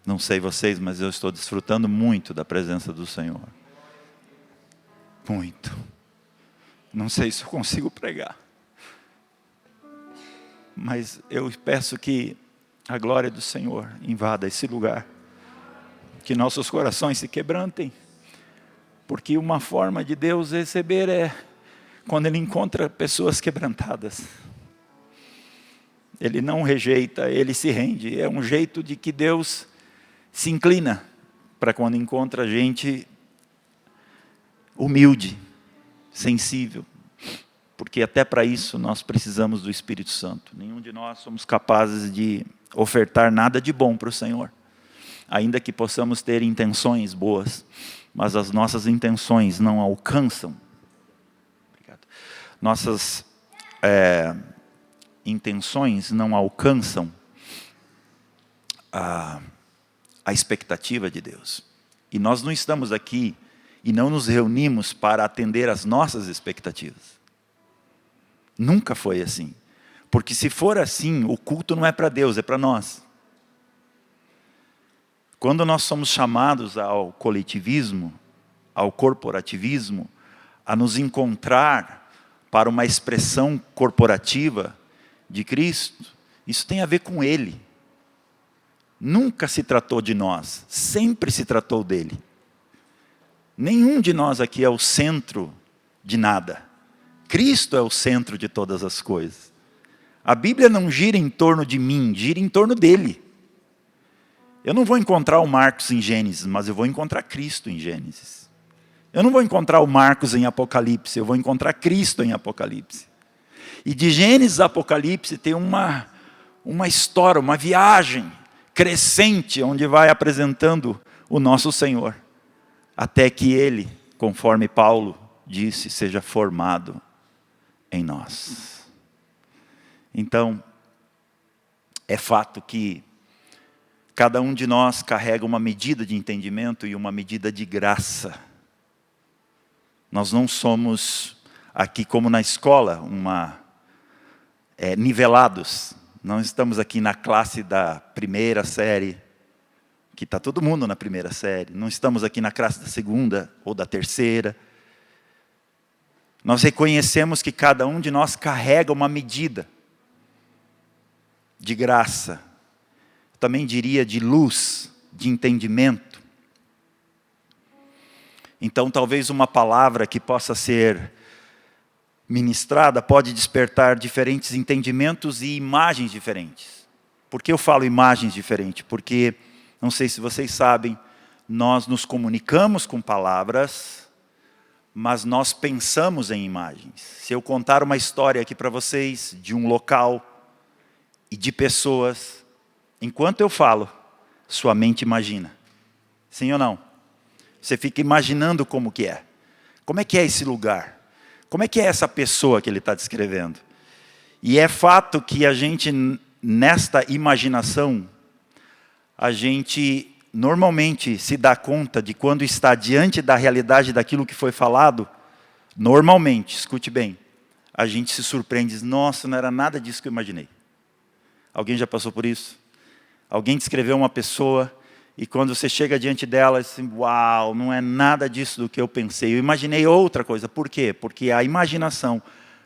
Não sei vocês, mas eu estou desfrutando muito da presença do Senhor. Muito. Não sei se eu consigo pregar. Mas eu peço que a glória do Senhor invada esse lugar. Que nossos corações se quebrantem. Porque uma forma de Deus receber é quando Ele encontra pessoas quebrantadas. Ele não rejeita, Ele se rende. É um jeito de que Deus se inclina para quando encontra gente humilde, sensível. Porque até para isso nós precisamos do Espírito Santo. Nenhum de nós somos capazes de ofertar nada de bom para o Senhor. Ainda que possamos ter intenções boas, mas as nossas intenções não alcançam. Obrigado. Nossas intenções não alcançam a expectativa de Deus. E nós não estamos aqui e não nos reunimos para atender às nossas expectativas. Nunca foi assim. Porque se for assim, o culto não é para Deus, é para nós. Quando nós somos chamados ao coletivismo, ao corporativismo, a nos encontrar para uma expressão corporativa de Cristo, isso tem a ver com Ele. Nunca se tratou de nós, sempre se tratou dele. Nenhum de nós aqui é o centro de nada. Cristo é o centro de todas as coisas. A Bíblia não gira em torno de mim, gira em torno dele. Eu não vou encontrar o Marcos em Gênesis, mas eu vou encontrar Cristo em Gênesis. Eu não vou encontrar o Marcos em Apocalipse, eu vou encontrar Cristo em Apocalipse. E de Gênesis a Apocalipse tem uma história, uma viagem crescente, onde vai apresentando o nosso Senhor. Até que Ele, conforme Paulo disse, seja formado em nós. Então, é fato que cada um de nós carrega uma medida de entendimento e uma medida de graça. Nós não somos aqui como na escola, nivelados. Não estamos aqui na classe da primeira série, que está todo mundo na primeira série. Não estamos aqui na classe da segunda ou da terceira. Nós reconhecemos que cada um de nós carrega uma medida de graça. Também diria de luz, de entendimento. Então talvez uma palavra que possa ser ministrada pode despertar diferentes entendimentos e imagens diferentes. Por que eu falo imagens diferentes? Porque, não sei se vocês sabem, nós nos comunicamos com palavras, mas nós pensamos em imagens. Se eu contar uma história aqui para vocês, de um local e de pessoas, enquanto eu falo, sua mente imagina. Sim ou não? Você fica imaginando como que é. Como é que é esse lugar? Como é que é essa pessoa que ele está descrevendo? E é fato que a gente, nesta imaginação, a gente normalmente se dá conta de quando está diante da realidade daquilo que foi falado, normalmente, escute bem, a gente se surpreende e diz, nossa, não era nada disso que eu imaginei. Alguém já passou por isso? Alguém descreveu uma pessoa e quando você chega diante dela, assim, uau, não é nada disso do que eu pensei. Eu imaginei outra coisa. Por quê? Porque a imaginação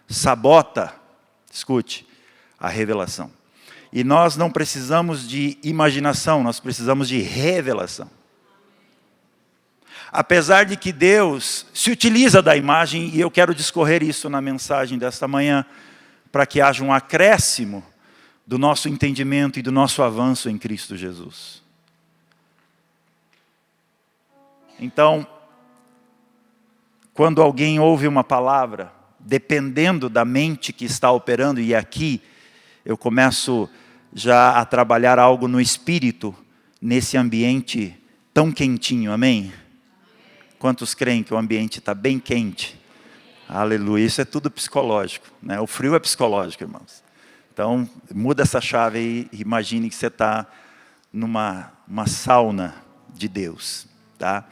sabota, escute, a revelação. E nós não precisamos de imaginação, nós precisamos de revelação. Apesar de que Deus se utiliza da imagem, e eu quero discorrer isso na mensagem desta manhã, para que haja um acréscimo do nosso entendimento e do nosso avanço em Cristo Jesus. Então, quando alguém ouve uma palavra, dependendo da mente que está operando, e aqui eu começo já a trabalhar algo no espírito, nesse ambiente tão quentinho, amém? Quantos creem que o ambiente está bem quente? Aleluia, isso é tudo psicológico, né? O frio é psicológico, irmãos. Então, muda essa chave aí, imagine que você está numa sauna de Deus. Tá?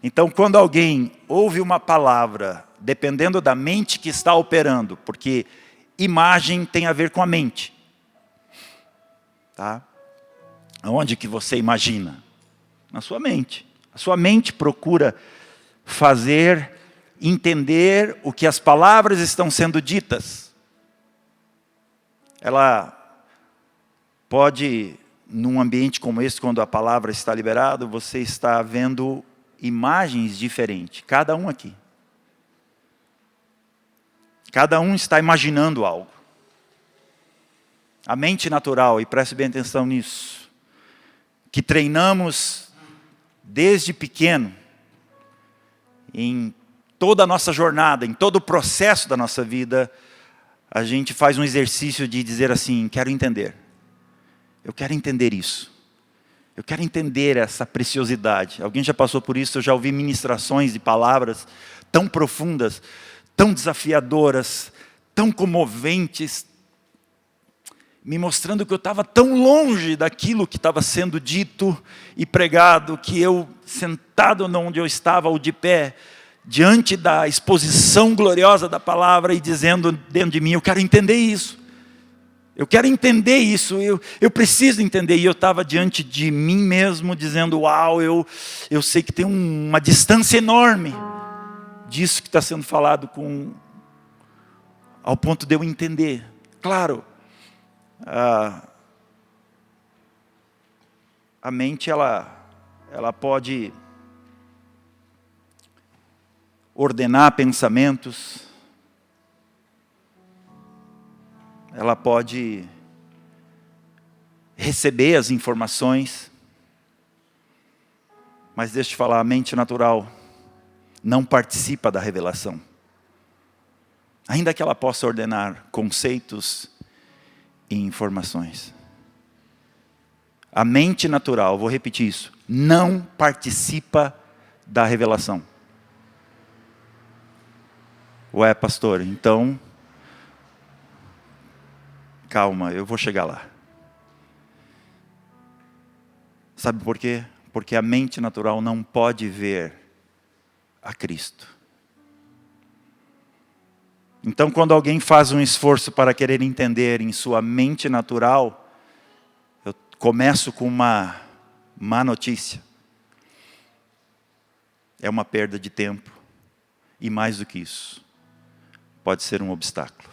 Então, quando alguém ouve uma palavra, dependendo da mente que está operando, porque imagem tem a ver com a mente. Tá? Onde que você imagina? Na sua mente. A sua mente procura entender o que as palavras estão sendo ditas. Ela pode, num ambiente como esse, quando a palavra está liberada, você está vendo imagens diferentes, cada um aqui. Cada um está imaginando algo. A mente natural, e preste bem atenção nisso, que treinamos desde pequeno, em toda a nossa jornada, em todo o processo da nossa vida, a gente faz um exercício de dizer assim, quero entender. Eu quero entender isso. Eu quero entender essa preciosidade. Alguém já passou por isso? Eu já ouvi ministrações de palavras tão profundas, tão desafiadoras, tão comoventes, me mostrando que eu estava tão longe daquilo que estava sendo dito e pregado, que eu, sentado onde eu estava, ou de pé, diante da exposição gloriosa da palavra e dizendo dentro de mim, eu quero entender isso. Eu quero entender isso, eu preciso entender. E eu estava diante de mim mesmo, dizendo, uau, eu sei que tem uma distância enorme disso que está sendo falado, ao ponto de eu entender. Claro, a mente, ela pode ordenar pensamentos, ela pode receber as informações, mas deixa eu te falar, a mente natural não participa da revelação. Ainda que ela possa ordenar conceitos e informações. A mente natural, vou repetir isso, não participa da revelação. Ué, pastor, então, calma, eu vou chegar lá. Sabe por quê? Porque a mente natural não pode ver a Cristo. Então, quando alguém faz um esforço para querer entender em sua mente natural, eu começo com uma má notícia. É uma perda de tempo. E mais do que isso, pode ser um obstáculo.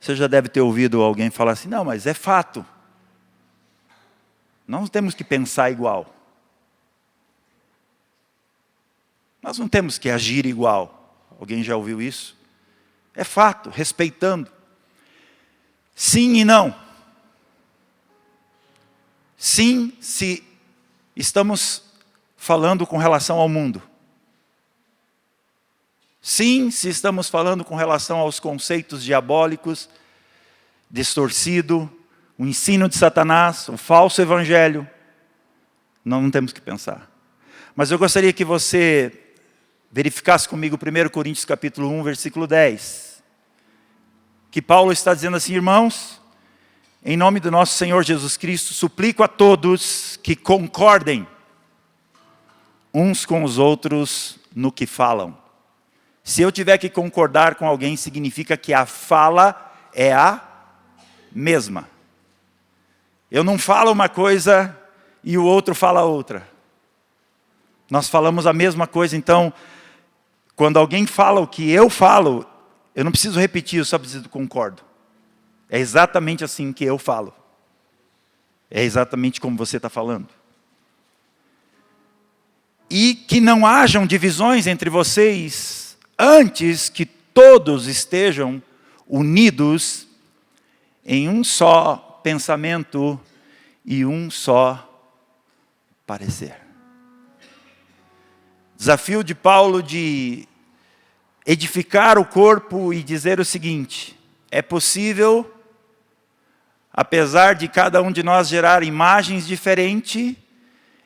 Você já deve ter ouvido alguém falar assim, não, mas é fato. Nós temos que pensar igual. Nós não temos que agir igual. Alguém já ouviu isso? É fato, respeitando. Sim e não. Sim, se estamos falando com relação ao mundo. Sim, se estamos falando com relação aos conceitos diabólicos, distorcido, o ensino de Satanás, o falso evangelho. Não temos que pensar. Mas eu gostaria que você verificasse comigo 1 Coríntios capítulo 1, versículo 10. Que Paulo está dizendo assim, irmãos, em nome do nosso Senhor Jesus Cristo, suplico a todos que concordem uns com os outros no que falam. Se eu tiver que concordar com alguém, significa que a fala é a mesma. Eu não falo uma coisa e o outro fala outra. Nós falamos a mesma coisa, então, quando alguém fala o que eu falo, eu não preciso repetir, eu só preciso concordo. É exatamente assim que eu falo. É exatamente como você está falando. E que não hajam divisões entre vocês, antes que todos estejam unidos em um só pensamento e um só parecer. Desafio de Paulo de edificar o corpo e dizer o seguinte, é possível, apesar de cada um de nós gerar imagens diferentes,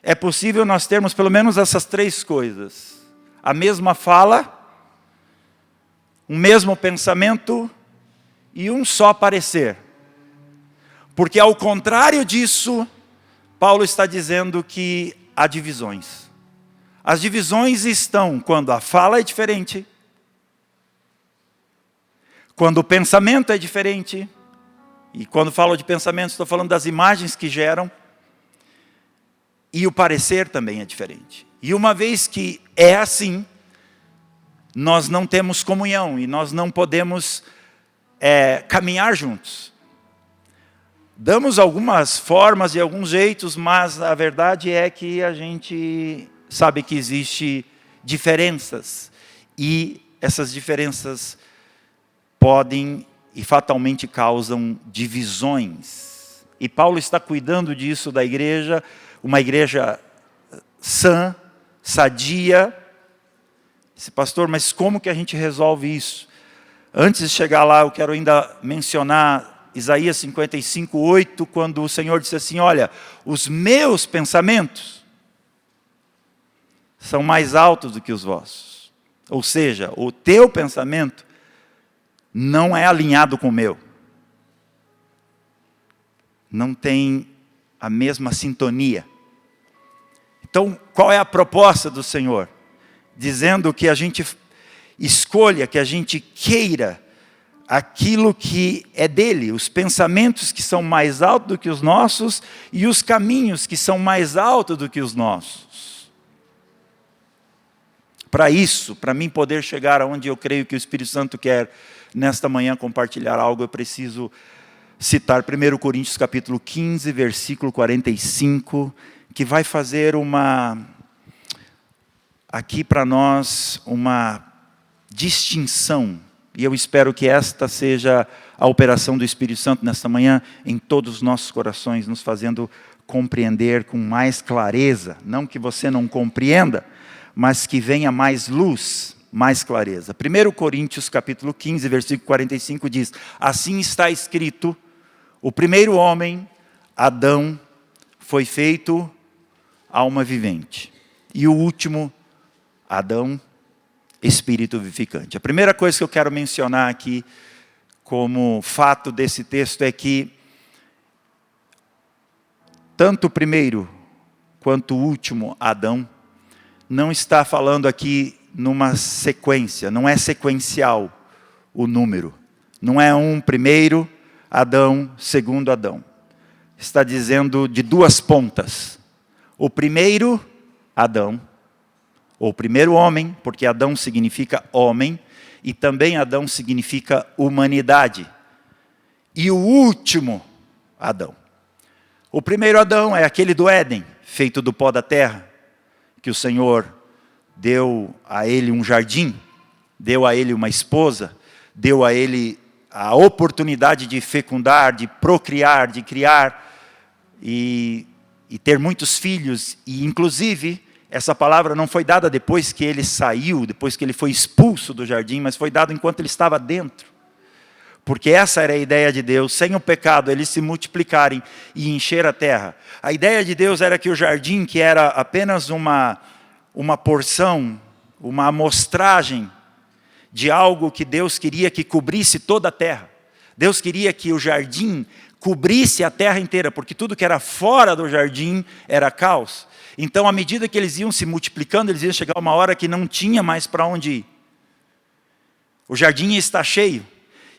é possível nós termos pelo menos essas três coisas. A mesma fala, um mesmo pensamento e um só parecer. Porque ao contrário disso, Paulo está dizendo que há divisões. As divisões estão quando a fala é diferente, quando o pensamento é diferente, E quando falo de pensamentos, estou falando das imagens que geram. E o parecer também é diferente. E uma vez que é assim, nós não temos comunhão e nós não podemos caminhar juntos. Damos algumas formas e alguns jeitos, mas a verdade é que a gente sabe que existe diferenças. E essas diferenças podem e fatalmente causam divisões. E Paulo está cuidando disso da igreja, uma igreja sã, sadia. Disse, pastor, mas como que a gente resolve isso? Antes de chegar lá, eu quero ainda mencionar Isaías 55:8, quando o Senhor disse assim, olha, os meus pensamentos são mais altos do que os vossos. Ou seja, o teu pensamento não é alinhado com o meu. Não tem a mesma sintonia. Então, qual é a proposta do Senhor? Dizendo que a gente escolha, que a gente queira aquilo que é dele, os pensamentos que são mais altos do que os nossos e os caminhos que são mais altos do que os nossos. Para isso, para mim poder chegar aonde eu creio que o Espírito Santo quer nesta manhã compartilhar algo, eu preciso citar 1 Coríntios capítulo 15, versículo 45, que vai fazer aqui para nós uma distinção. E eu espero que esta seja a operação do Espírito Santo nesta manhã em todos os nossos corações, nos fazendo compreender com mais clareza. Não que você não compreenda, mas que venha mais luz, mais clareza. 1 Coríntios capítulo 15, versículo 45 diz, assim está escrito, o primeiro homem, Adão, foi feito alma vivente. E o último, Adão, espírito vivificante. A primeira coisa que eu quero mencionar aqui, como fato desse texto, é que tanto o primeiro quanto o último Adão, não está falando aqui numa sequência, não é sequencial o número. Não é um primeiro Adão, segundo Adão. Está dizendo de duas pontas. O primeiro Adão, ou o primeiro homem, porque Adão significa homem, e também Adão significa humanidade. E o último Adão. O primeiro Adão é aquele do Éden, feito do pó da terra, que o Senhor deu a ele um jardim, deu a ele uma esposa, deu a ele a oportunidade de fecundar, de procriar, de criar e ter muitos filhos. E inclusive, essa palavra não foi dada depois que ele saiu, depois que ele foi expulso do jardim, mas foi dada enquanto ele estava dentro. Porque essa era a ideia de Deus, sem o pecado, eles se multiplicarem e encher a terra. A ideia de Deus era que o jardim, que era apenas uma porção, uma amostragem de algo que Deus queria que cobrisse toda a terra. Deus queria que o jardim cobrisse a terra inteira, porque tudo que era fora do jardim era caos. Então, à medida que eles iam se multiplicando, eles iam chegar uma hora que não tinha mais para onde ir. O jardim ia estar cheio.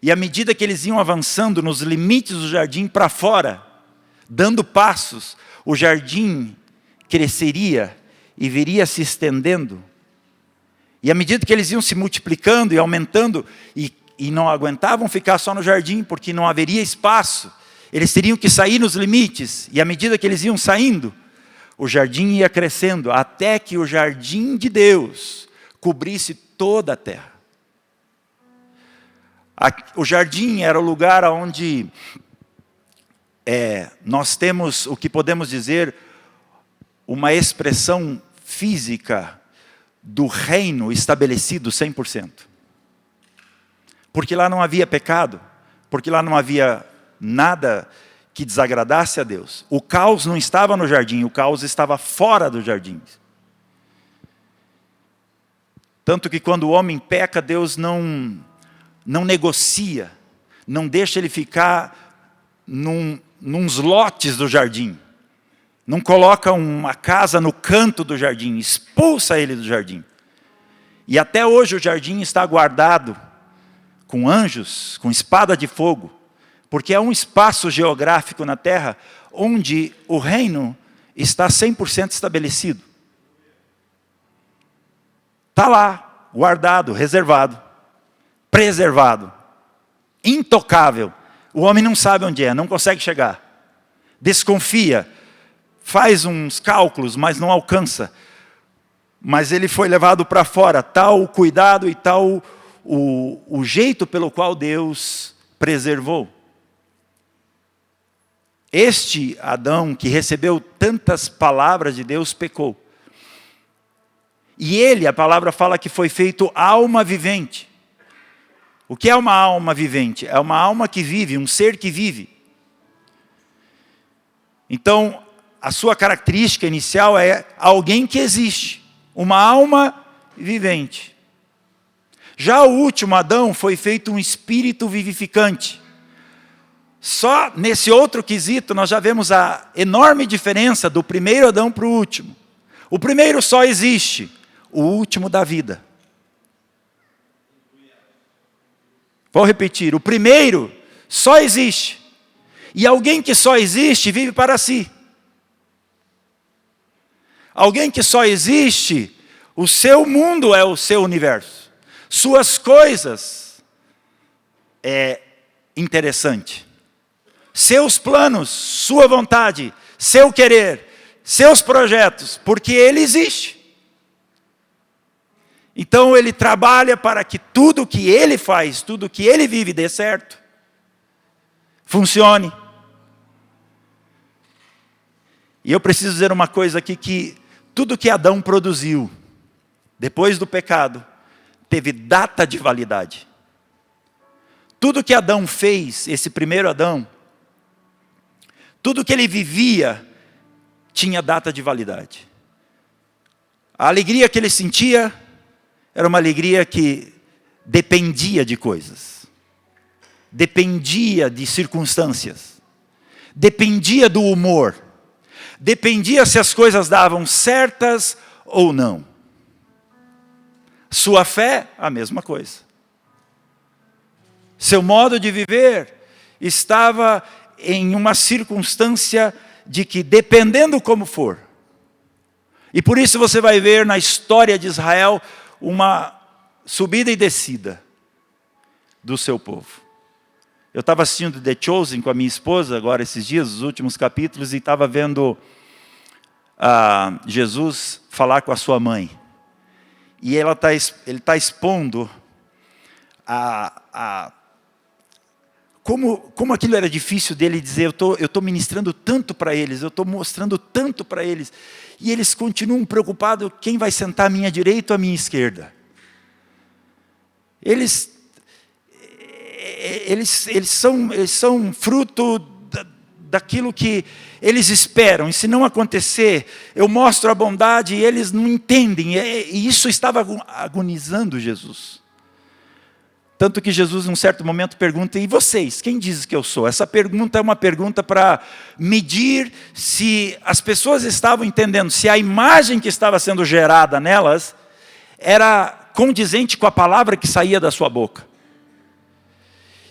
E à medida que eles iam avançando nos limites do jardim para fora, dando passos, o jardim cresceria e viria se estendendo. E à medida que eles iam se multiplicando e aumentando, e não aguentavam ficar só no jardim, porque não haveria espaço, eles teriam que sair nos limites. E à medida que eles iam saindo, o jardim ia crescendo, até que o jardim de Deus cobrisse toda a terra. O jardim era o lugar onde nós temos o que podemos dizer uma expressão física do reino estabelecido 100%. Porque lá não havia pecado, porque lá não havia nada que desagradasse a Deus. O caos não estava no jardim, o caos estava fora do jardim. Tanto que quando o homem peca, Deus não negocia, não deixa ele ficar nos lotes do jardim. Não coloca uma casa no canto do jardim, expulsa ele do jardim. E até hoje o jardim está guardado com anjos, com espada de fogo, Porque é um espaço geográfico na terra onde o reino está 100% estabelecido. Está lá, guardado, reservado, preservado, intocável. O homem não sabe onde é, não consegue chegar. Desconfia, faz uns cálculos, mas não alcança. Mas ele foi levado para fora, tal o cuidado e tal o jeito pelo qual Deus preservou. Este Adão, que recebeu tantas palavras de Deus, pecou. E ele, a palavra fala que foi feito alma vivente. O que é uma alma vivente? É uma alma que vive, um ser que vive. Então, a sua característica inicial é alguém que existe. Uma alma vivente. Já o último Adão foi feito um espírito vivificante. Só nesse outro quesito nós já vemos a enorme diferença do primeiro Adão para o último. O primeiro só existe, o último dá vida. Vou repetir, o primeiro só existe. E alguém que só existe vive para si. Alguém que só existe, o seu mundo é o seu universo. Suas coisas é interessante. Seus planos, sua vontade, seu querer, seus projetos, porque ele existe. Então ele trabalha para que tudo que ele faz, tudo que ele vive dê certo. Funcione. E eu preciso dizer uma coisa aqui, que tudo que Adão produziu, depois do pecado, teve data de validade. Tudo que Adão fez, esse primeiro Adão, tudo que ele vivia, tinha data de validade. A alegria que ele sentia, era uma alegria que dependia de coisas. Dependia de circunstâncias. Dependia do humor. Dependia se as coisas davam certas ou não. Sua fé, a mesma coisa. Seu modo de viver estava em uma circunstância de que, dependendo como for, e por isso você vai ver na história de Israel uma subida e descida do seu povo. Eu estava assistindo The Chosen com a minha esposa agora esses dias, os últimos capítulos, e estava vendo Jesus falar com a sua mãe. E ele está expondo como aquilo era difícil dele dizer, eu estou ministrando tanto para eles, eu estou mostrando tanto para eles, e eles continuam preocupados quem vai sentar à minha direita ou à minha esquerda. Eles são fruto daquilo que eles esperam, e se não acontecer, eu mostro a bondade e eles não entendem, e isso estava agonizando Jesus. Tanto que Jesus, num certo momento, pergunta, e vocês, quem diz que eu sou? Essa pergunta é uma pergunta para medir se as pessoas estavam entendendo, se a imagem que estava sendo gerada nelas era condizente com a palavra que saía da sua boca.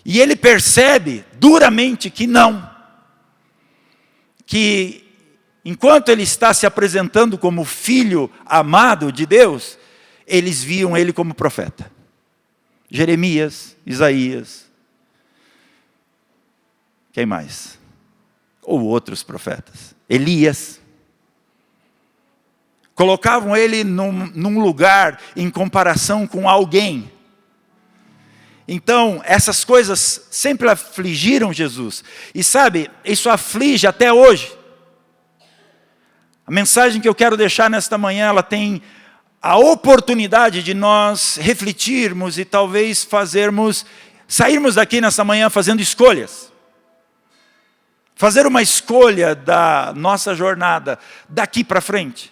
E ele percebe duramente que não. Que enquanto ele está se apresentando como filho amado de Deus, eles viam ele como profeta. Jeremias, Isaías, quem mais? Ou outros profetas. Elias. Colocavam ele num lugar em comparação com alguém. Então, essas coisas sempre afligiram Jesus. E sabe, isso aflige até hoje. A mensagem que eu quero deixar nesta manhã, ela tem a oportunidade de nós refletirmos e talvez sairmos daqui nessa manhã fazendo escolhas. Fazer uma escolha da nossa jornada daqui para frente.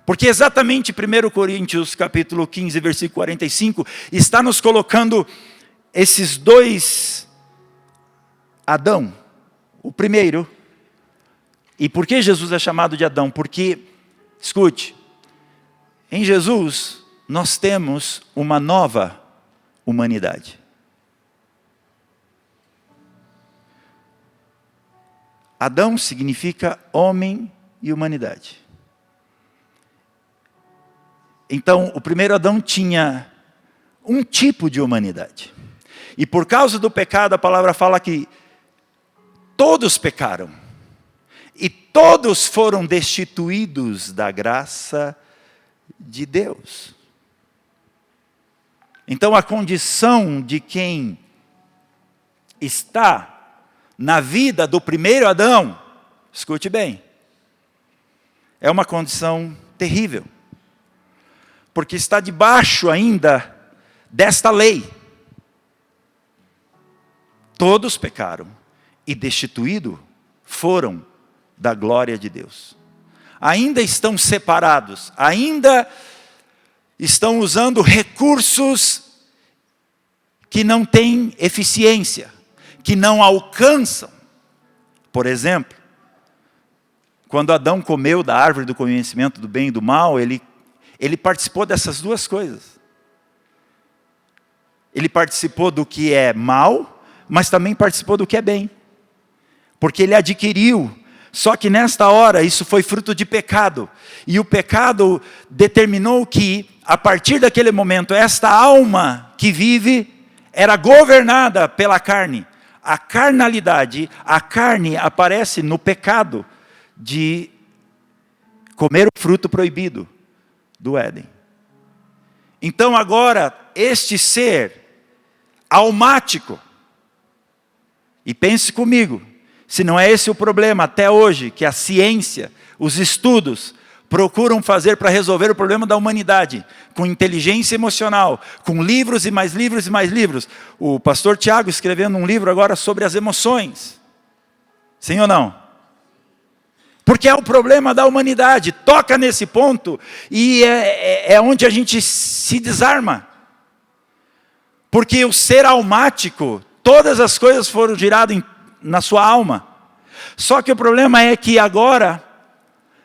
Porque exatamente 1 Coríntios capítulo 15, versículo 45, está nos colocando esses dois Adão. O primeiro, e por que Jesus é chamado de Adão? Porque, escute, em Jesus nós temos uma nova humanidade. Adão significa homem e humanidade. Então, o primeiro Adão tinha um tipo de humanidade. E por causa do pecado, a palavra fala que todos pecaram. E todos foram destituídos da graça de Deus. Então, a condição de quem está na vida do primeiro Adão, escute bem, é uma condição terrível. Porque está debaixo ainda desta lei. Todos pecaram e destituídos foram da glória de Deus. Ainda estão separados, ainda estão usando recursos que não têm eficiência, que não alcançam. Por exemplo, quando Adão comeu da árvore do conhecimento do bem e do mal, ele participou dessas duas coisas. Ele participou do que é mal, mas também participou do que é bem. Porque ele adquiriu. Só que nesta hora, isso foi fruto de pecado. E o pecado determinou que, a partir daquele momento, esta alma que vive era governada pela carne. A carnalidade, a carne aparece no pecado de comer o fruto proibido do Éden. Então agora, este ser almático, e pense comigo, se não é esse o problema até hoje, que a ciência, os estudos, procuram fazer para resolver o problema da humanidade, com inteligência emocional, com livros e mais livros e mais livros. O pastor Tiago escrevendo um livro agora sobre as emoções. Sim ou não? Porque é o problema da humanidade, toca nesse ponto e é onde a gente se desarma. Porque o ser almático, todas as coisas foram giradas na sua alma. Só que o problema é que agora,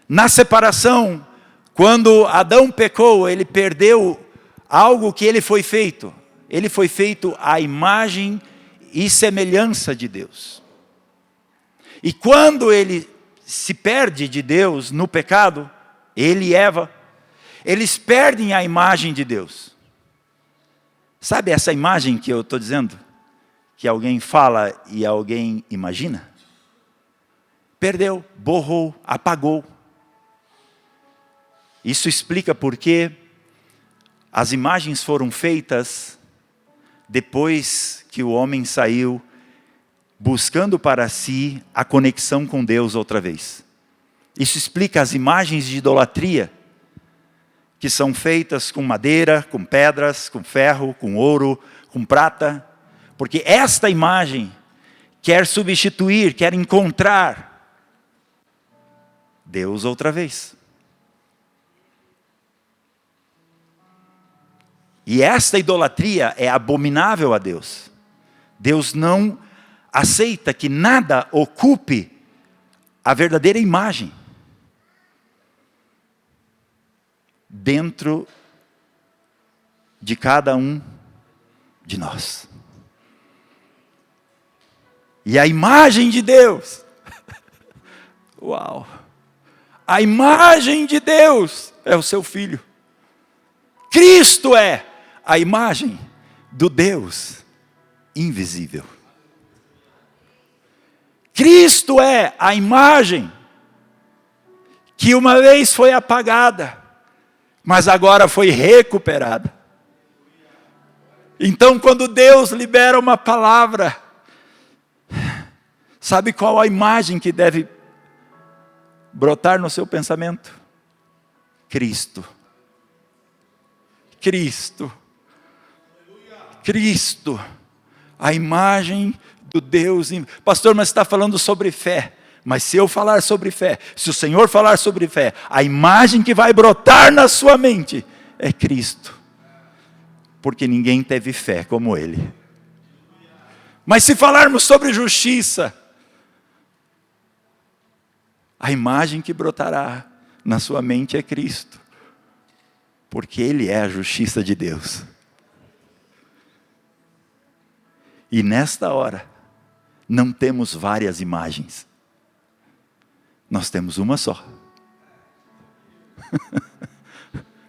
na separação, quando Adão pecou, ele perdeu algo que ele foi feito. Ele foi feito à imagem e semelhança de Deus. E quando ele se perde de Deus no pecado, ele e Eva, eles perdem a imagem de Deus. Sabe essa imagem que eu estou dizendo? Que alguém fala e alguém imagina? Perdeu, borrou, apagou. Isso explica porque as imagens foram feitas depois que o homem saiu buscando para si a conexão com Deus outra vez. Isso explica as imagens de idolatria, que são feitas com madeira, com pedras, com ferro, com ouro, com prata, porque esta imagem quer substituir, quer encontrar Deus outra vez. E esta idolatria é abominável a Deus. Deus não aceita que nada ocupe a verdadeira imagem dentro de cada um de nós. E a imagem de Deus, uau! A imagem de Deus é o seu Filho. Cristo é a imagem do Deus invisível. Cristo é a imagem que uma vez foi apagada, mas agora foi recuperada. Então, quando Deus libera uma palavra, sabe qual a imagem que deve brotar no seu pensamento? Cristo. Cristo. Cristo. A imagem do Deus. Pastor, mas você está falando sobre fé. Mas se eu falar sobre fé, se o Senhor falar sobre fé, a imagem que vai brotar na sua mente é Cristo. Porque ninguém teve fé como Ele. Mas se falarmos sobre justiça, a imagem que brotará na sua mente é Cristo. Porque Ele é a justiça de Deus. E nesta hora, não temos várias imagens. Nós temos uma só.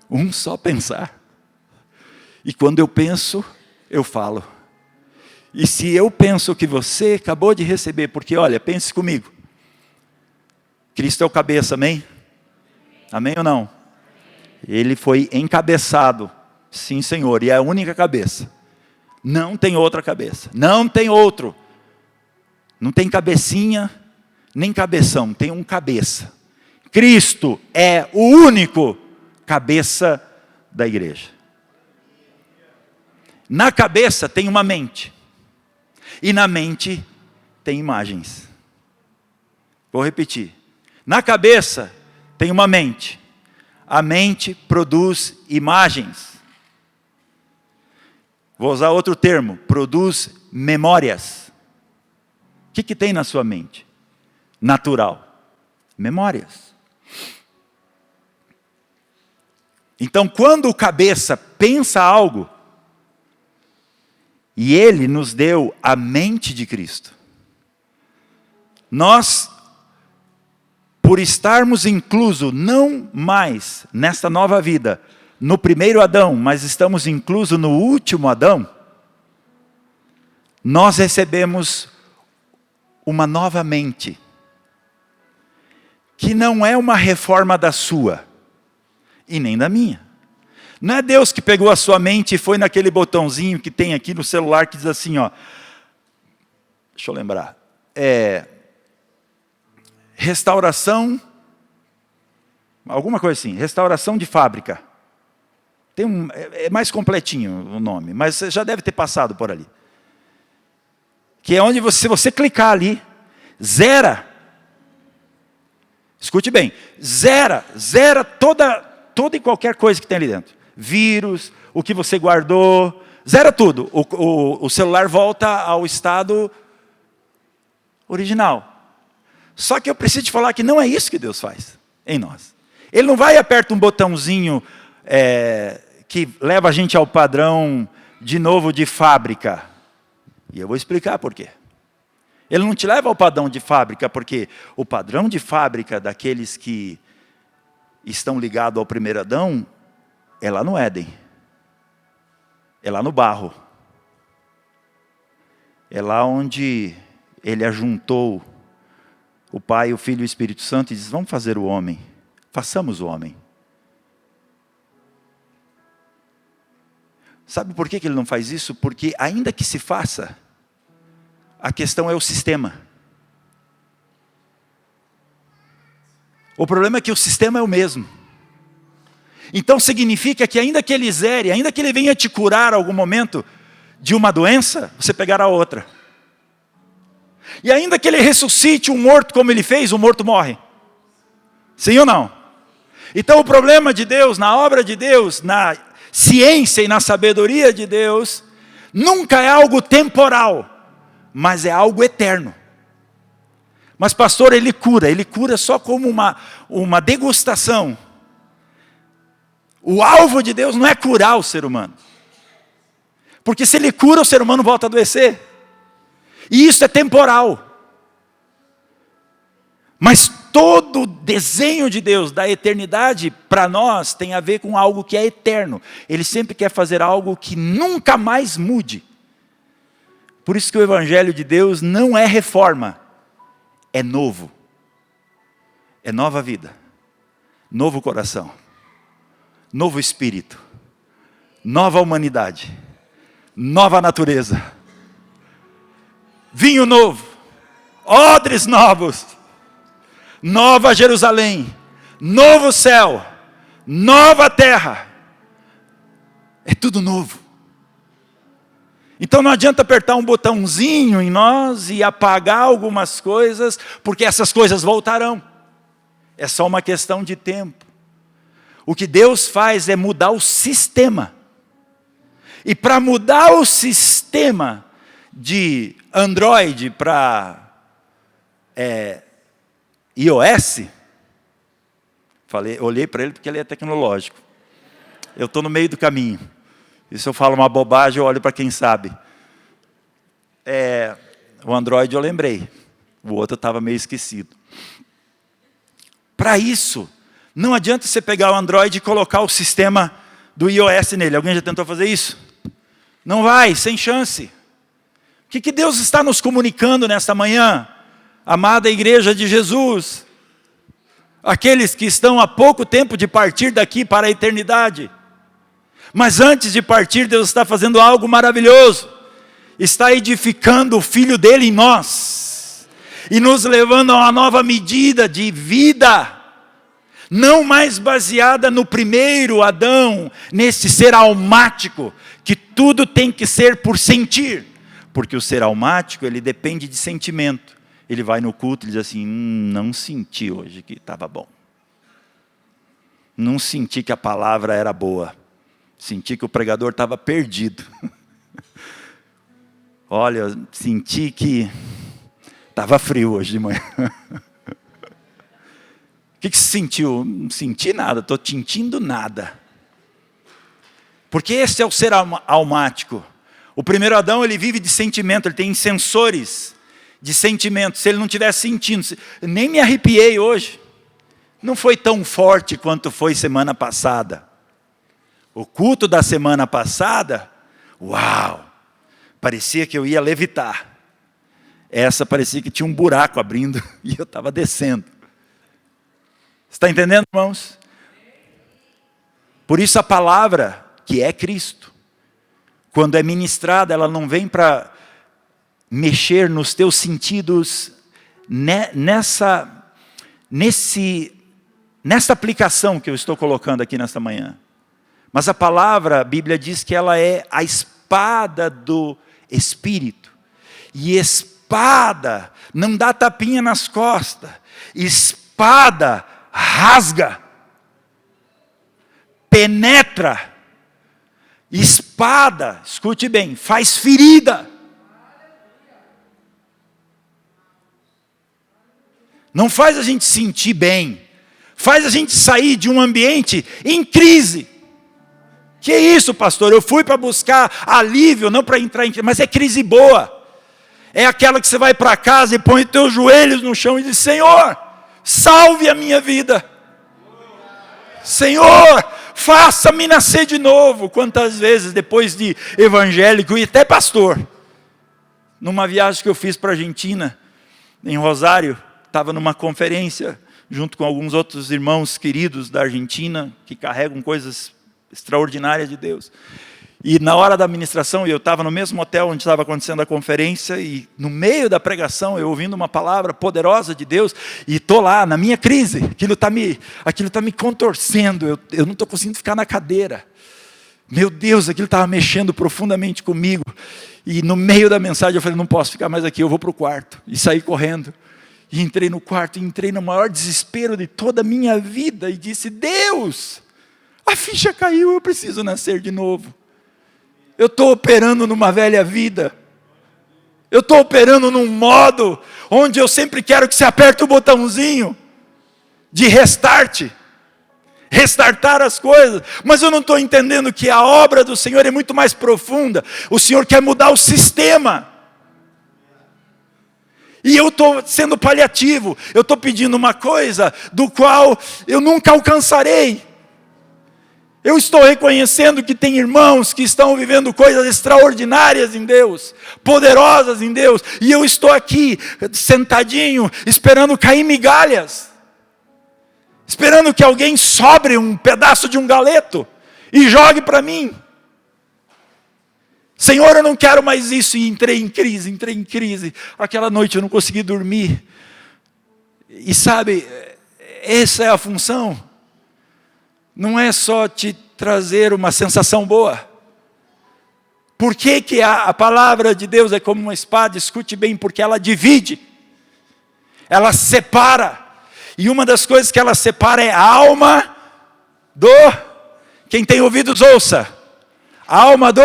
Um só pensar. E quando eu penso, eu falo. E se eu penso que você acabou de receber, porque olha, pense comigo. Cristo é o cabeça, amém? Amém ou não? Ele foi encabeçado. Sim, Senhor, e é a única cabeça. Não tem outra cabeça. Não tem outro. Não tem cabecinha, nem cabeção. Tem um cabeça. Cristo é o único cabeça da igreja. Na cabeça tem uma mente. E na mente tem imagens. Vou repetir. Na cabeça tem uma mente. A mente produz imagens. Vou usar outro termo. Produz memórias. O que tem na sua mente? Natural. Memórias. Então, quando o cabeça pensa algo, e ele nos deu a mente de Cristo, nós, por estarmos inclusos não mais nesta nova vida, no primeiro Adão, mas estamos inclusos no último Adão, nós recebemos uma nova mente, que não é uma reforma da sua, e nem da minha. Não é Deus que pegou a sua mente e foi naquele botãozinho que tem aqui no celular que diz assim, ó. Deixa eu lembrar. Restauração, alguma coisa assim, restauração de fábrica. É mais completinho o nome, mas você já deve ter passado por ali. Que é onde se você clicar ali, zera. Escute bem, zera toda e qualquer coisa que tem ali dentro. Vírus, o que você guardou, zera tudo. O celular volta ao estado original. Só que eu preciso te falar que não é isso que Deus faz em nós. Ele não vai e aperta um botãozinho que leva a gente ao padrão de novo de fábrica. E eu vou explicar por quê. Ele não te leva ao padrão de fábrica, porque o padrão de fábrica daqueles que estão ligados ao primeiro Adão, é lá no Éden. É lá no barro. É lá onde ele ajuntou o Pai, o Filho e o Espírito Santo e diz, vamos fazer o homem. Façamos o homem. Sabe por que ele não faz isso? Porque ainda que se faça, a questão é o sistema. O problema é que o sistema é o mesmo. Então significa que ainda que ele zere, ainda que ele venha te curar algum momento de uma doença, você pegará outra. E ainda que ele ressuscite um morto como ele fez, o morto morre. Sim ou não? Então o problema de Deus, na obra de Deus, na ciência e na sabedoria de Deus, nunca é algo temporal, mas é algo eterno. Mas pastor, ele cura só como uma degustação. O alvo de Deus não é curar o ser humano. Porque se ele cura, o ser humano volta a adoecer. E isso é temporal. Mas todo o desenho de Deus, da eternidade, para nós, tem a ver com algo que é eterno. Ele sempre quer fazer algo que nunca mais mude. Por isso que o Evangelho de Deus não é reforma. É novo. É nova vida. Novo coração. Novo espírito. Nova humanidade. Nova natureza. Vinho novo. Odres novos. Nova Jerusalém. Novo céu. Nova terra. É tudo novo. Então não adianta apertar um botãozinho em nós e apagar algumas coisas, porque essas coisas voltarão. É só uma questão de tempo. O que Deus faz é mudar o sistema. E para mudar o sistema de Android para iOS, olhei para ele porque ele é tecnológico. Eu estou no meio do caminho. E se eu falo uma bobagem, eu olho para quem sabe. O Android eu lembrei. O outro estava meio esquecido. Para isso, não adianta você pegar o Android e colocar o sistema do iOS nele. Alguém já tentou fazer isso? Não vai, sem chance. O que Deus está nos comunicando nesta manhã? Amada igreja de Jesus, aqueles que estão há pouco tempo de partir daqui para a eternidade. Mas antes de partir, Deus está fazendo algo maravilhoso. Está edificando o Filho dele em nós. E nos levando a uma nova medida de vida. Não mais baseada no primeiro Adão, nesse ser almático, que tudo tem que ser por sentir. Porque o ser almático, ele depende de sentimento. Ele vai no culto e diz assim, não senti hoje que estava bom. Não senti que a palavra era boa. Senti que o pregador estava perdido. Olha, senti que estava frio hoje de manhã. O que você sentiu? Não senti nada, estou sentindo nada. Porque esse é o ser almático. O primeiro Adão, ele vive de sentimento, ele tem sensores de sentimento. Se ele não estiver sentindo, nem me arrepiei hoje. Não foi tão forte quanto foi semana passada. O culto da semana passada, uau! Parecia que eu ia levitar. Essa parecia que tinha um buraco abrindo e eu estava descendo. Está entendendo, irmãos? Por isso a palavra, que é Cristo, quando é ministrada, ela não vem para mexer nos teus sentidos nessa aplicação que eu estou colocando aqui nesta manhã. Mas a palavra, a Bíblia diz que ela é a espada do Espírito. E espada não dá tapinha nas costas. Espada rasga, penetra. Espada, escute bem, faz ferida. Não faz a gente sentir bem. Faz a gente sair de um ambiente em crise. Que isso, pastor? Eu fui para buscar alívio, não para entrar em crise. Mas é crise boa. É aquela que você vai para casa e põe os teus joelhos no chão e diz, Senhor, salve a minha vida. Senhor, faça-me nascer de novo. Quantas vezes, depois de evangélico e até pastor, numa viagem que eu fiz para a Argentina, em Rosário, estava numa conferência, junto com alguns outros irmãos queridos da Argentina, que carregam coisas extraordinárias de Deus. E na hora da ministração, eu estava no mesmo hotel onde estava acontecendo a conferência, e no meio da pregação, eu ouvindo uma palavra poderosa de Deus, e estou lá, na minha crise, aquilo está me contorcendo, eu não estou conseguindo ficar na cadeira. Meu Deus, aquilo estava mexendo profundamente comigo. E no meio da mensagem eu falei, não posso ficar mais aqui, eu vou para o quarto. E saí correndo. E entrei no quarto, e entrei no maior desespero de toda a minha vida, e disse, Deus, a ficha caiu, eu preciso nascer de novo. Eu estou operando numa velha vida. Eu estou operando num modo onde eu sempre quero que você aperte o botãozinho de restart. Restartar as coisas. Mas eu não estou entendendo que a obra do Senhor é muito mais profunda. O Senhor quer mudar o sistema. E eu estou sendo paliativo. Eu estou pedindo uma coisa do qual eu nunca alcançarei. Eu estou reconhecendo que tem irmãos que estão vivendo coisas extraordinárias em Deus, poderosas em Deus, e eu estou aqui, sentadinho, esperando cair migalhas, esperando que alguém sobre um pedaço de um galeto e jogue para mim. Senhor, eu não quero mais isso, e entrei em crise, aquela noite eu não consegui dormir, e sabe, essa é a função. Não é só te trazer uma sensação boa. Por que a palavra de Deus é como uma espada? Escute bem, porque ela divide. Ela separa. E uma das coisas que ela separa é a alma do... Quem tem ouvidos, ouça. A alma do...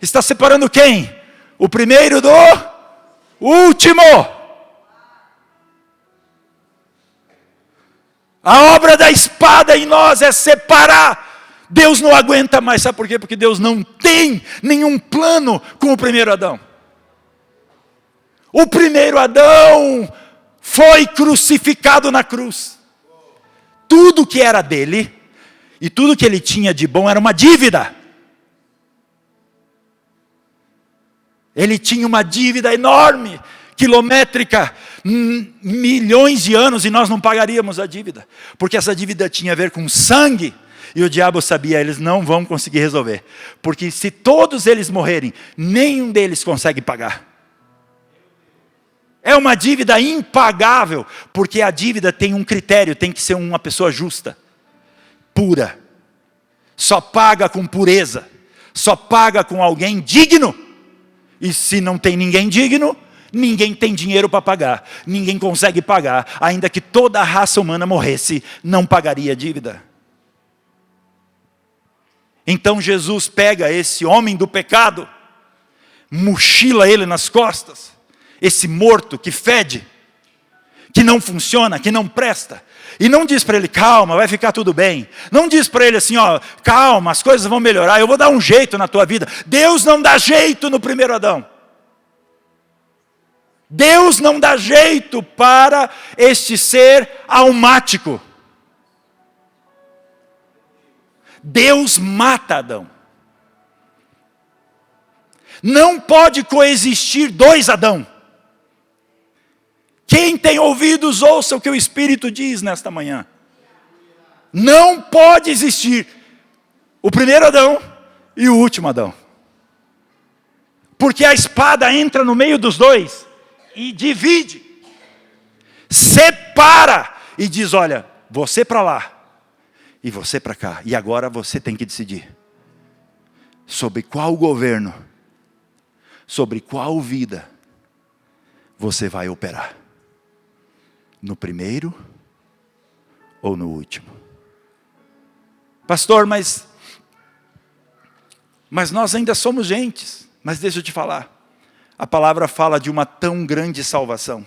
Está separando quem? O primeiro do último. A obra da espada em nós é separar. Deus não aguenta mais, sabe por quê? Porque Deus não tem nenhum plano com o primeiro Adão. O primeiro Adão foi crucificado na cruz. tudo que era dele, e tudo que ele tinha de bom era uma dívida. Ele tinha uma dívida enorme, quilométrica, milhões de anos, e nós não pagaríamos a dívida, porque essa dívida tinha a ver com sangue, e o diabo sabia, eles não vão conseguir resolver, porque se todos eles morrerem, nenhum deles consegue pagar. É uma dívida impagável, porque a dívida tem um critério, tem que ser uma pessoa justa, pura, só paga com pureza, só paga com alguém digno, e se não tem ninguém digno, ninguém tem dinheiro para pagar, ninguém consegue pagar, ainda que toda a raça humana morresse, não pagaria a dívida. Então Jesus pega esse homem do pecado, mochila ele nas costas, esse morto que fede, que não funciona, que não presta, e não diz para ele, calma, vai ficar tudo bem. Não diz para ele assim, ó, calma, as coisas vão melhorar, eu vou dar um jeito na tua vida. Deus não dá jeito no primeiro Adão. Deus não dá jeito para este ser almático. Deus mata Adão. Não pode coexistir dois Adão. Quem tem ouvidos, ouça o que o Espírito diz nesta manhã. Não pode existir o primeiro Adão e o último Adão. Porque a espada entra no meio dos dois e divide, separa e diz, olha, você para lá e você para cá. E agora você tem que decidir sobre qual governo, sobre qual vida você vai operar. No primeiro ou no último? Pastor, mas nós ainda somos gentes. Mas deixa eu te falar. A palavra fala de uma tão grande salvação.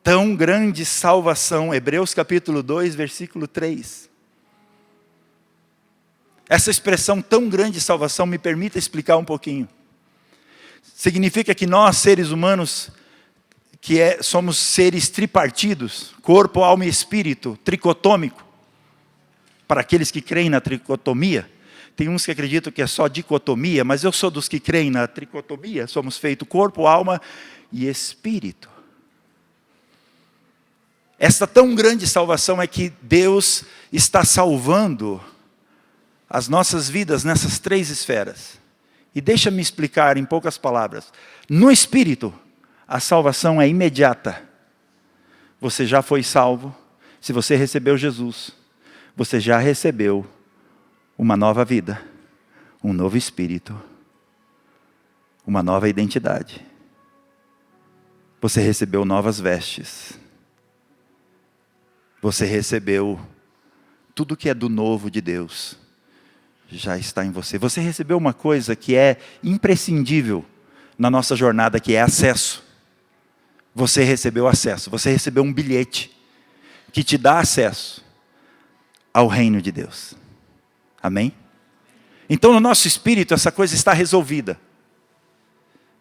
Tão grande salvação. Hebreus capítulo 2, versículo 3. Essa expressão tão grande salvação, me permita explicar um pouquinho. Significa que nós, seres humanos, somos seres tripartidos, corpo, alma e espírito, tricotômico. Para aqueles que creem na tricotomia, tem uns que acreditam que é só dicotomia, mas eu sou dos que creem na tricotomia, somos feitos corpo, alma e espírito. Esta tão grande salvação é que Deus está salvando as nossas vidas nessas três esferas. E deixa-me explicar em poucas palavras. No Espírito, a salvação é imediata. Você já foi salvo. Se você recebeu Jesus, você já recebeu uma nova vida, um novo Espírito, uma nova identidade. Você recebeu novas vestes. Você recebeu tudo que é do novo de Deus. Já está em você. Você recebeu uma coisa que é imprescindível na nossa jornada, que é acesso. Você recebeu acesso. Você recebeu um bilhete que te dá acesso ao reino de Deus. Amém? Então no nosso espírito essa coisa está resolvida.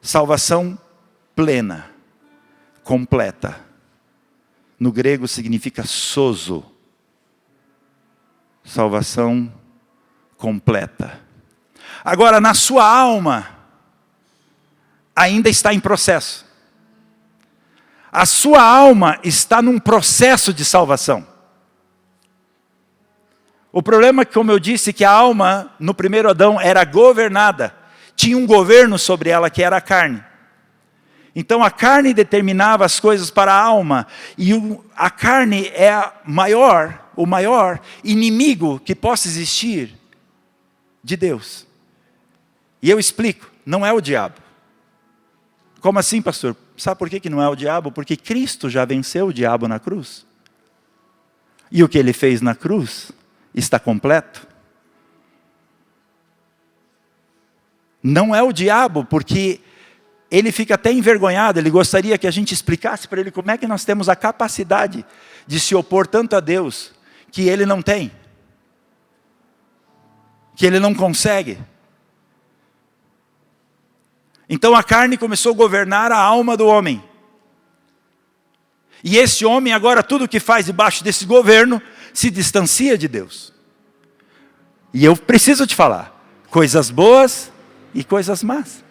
Salvação plena, completa. No grego significa sozo. Salvação completa. Agora, na sua alma, ainda está em processo. A sua alma está num processo de salvação. O problema é que, como eu disse, que a alma, no primeiro Adão, era governada. Tinha um governo sobre ela, que era a carne. Então a carne determinava as coisas para a alma. E a carne é o maior inimigo que possa existir de Deus. E eu explico, não é o diabo. Como assim, pastor? Sabe por que não é o diabo? Porque Cristo já venceu o diabo na cruz. E o que ele fez na cruz está completo. Não é o diabo, porque ele fica até envergonhado, ele gostaria que a gente explicasse para ele como é que nós temos a capacidade de se opor tanto a Deus, que ele não tem. Que ele não consegue. Então a carne começou a governar a alma do homem. E esse homem agora, tudo que faz debaixo desse governo, se distancia de Deus. E eu preciso te falar, coisas boas e coisas más.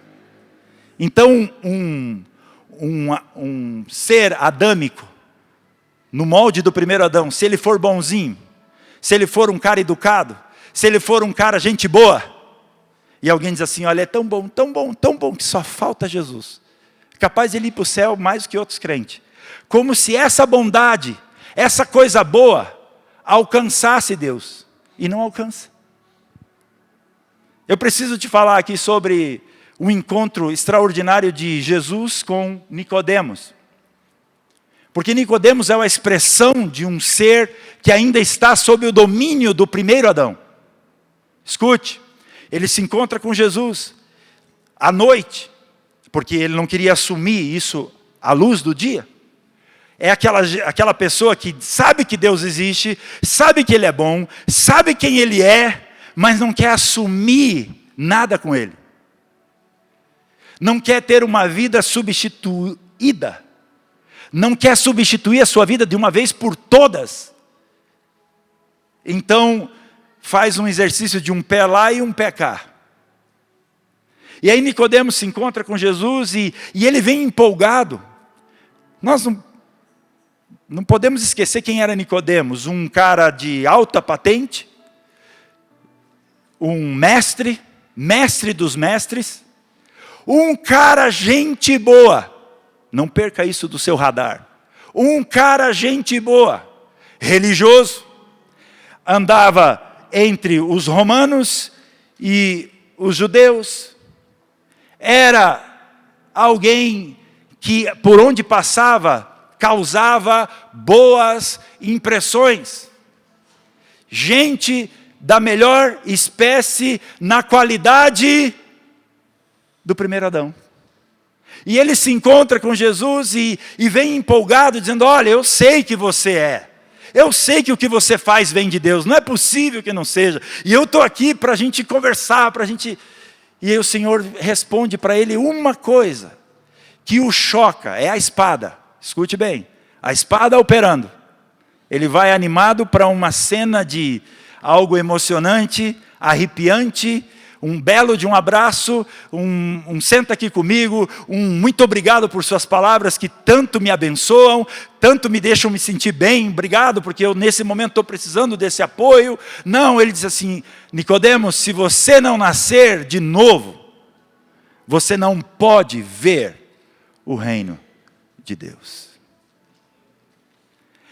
Então, um ser adâmico, no molde do primeiro Adão, se ele for bonzinho, se ele for um cara educado, se ele for um cara gente boa, e alguém diz assim, olha, é tão bom, tão bom, tão bom, que só falta Jesus. Capaz de ele ir para o céu mais do que outros crentes. Como se essa bondade, essa coisa boa, alcançasse Deus. E não alcança. Eu preciso te falar aqui sobre um encontro extraordinário de Jesus com Nicodemos. Porque Nicodemos é uma expressão de um ser que ainda está sob o domínio do primeiro Adão. Escute, ele se encontra com Jesus à noite, porque ele não queria assumir isso à luz do dia. É aquela pessoa que sabe que Deus existe, sabe que Ele é bom, sabe quem Ele é, mas não quer assumir nada com Ele. Não quer ter uma vida substituída. Não quer substituir a sua vida de uma vez por todas. Então, faz um exercício de um pé lá e um pé cá. E aí Nicodemos se encontra com Jesus e ele vem empolgado. Nós não podemos esquecer quem era Nicodemos, um cara de alta patente, um mestre dos mestres, um cara gente boa. Não perca isso do seu radar. Um cara gente boa, religioso, andava entre os romanos e os judeus. Era alguém que por onde passava causava boas impressões. Gente da melhor espécie na qualidade do primeiro Adão. E ele se encontra com Jesus e vem empolgado, dizendo, olha, eu sei que você é. Eu sei que o que você faz vem de Deus. Não é possível que não seja. E eu estou aqui para a gente conversar, para a gente... E aí o Senhor responde para ele uma coisa que o choca, é a espada. Escute bem, a espada operando. Ele vai animado para uma cena de algo emocionante, arrepiante, um belo de um abraço, um senta aqui comigo, um muito obrigado por suas palavras que tanto me abençoam, tanto me deixam me sentir bem, obrigado porque eu nesse momento estou precisando desse apoio. Não, ele diz assim, Nicodemos, se você não nascer de novo, você não pode ver o reino de Deus.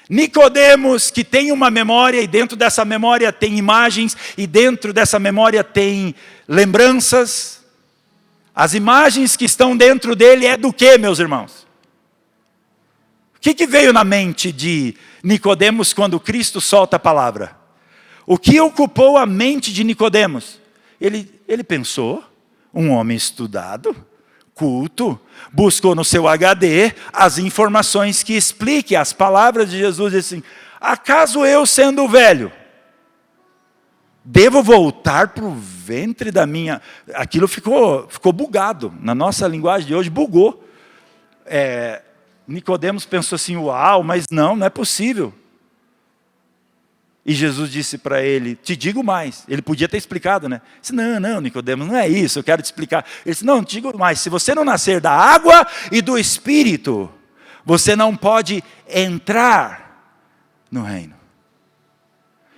Nicodemos, que tem uma memória, e dentro dessa memória tem imagens, e dentro dessa memória tem lembranças. As imagens que estão dentro dele é do que, meus irmãos? O que veio na mente de Nicodemos quando Cristo solta a palavra? O que ocupou a mente de Nicodemos? Ele pensou, um homem estudado, culto, buscou no seu HD as informações que expliquem as palavras de Jesus, assim, acaso eu sendo velho, devo voltar para o ventre da minha... Aquilo ficou bugado, na nossa linguagem de hoje, bugou. Nicodemos pensou assim, uau, mas não é possível. E Jesus disse para ele, te digo mais. Ele podia ter explicado, né? Ele disse, não, Nicodemos, não é isso, eu quero te explicar. Ele disse, não, te digo mais, se você não nascer da água e do Espírito, você não pode entrar no reino.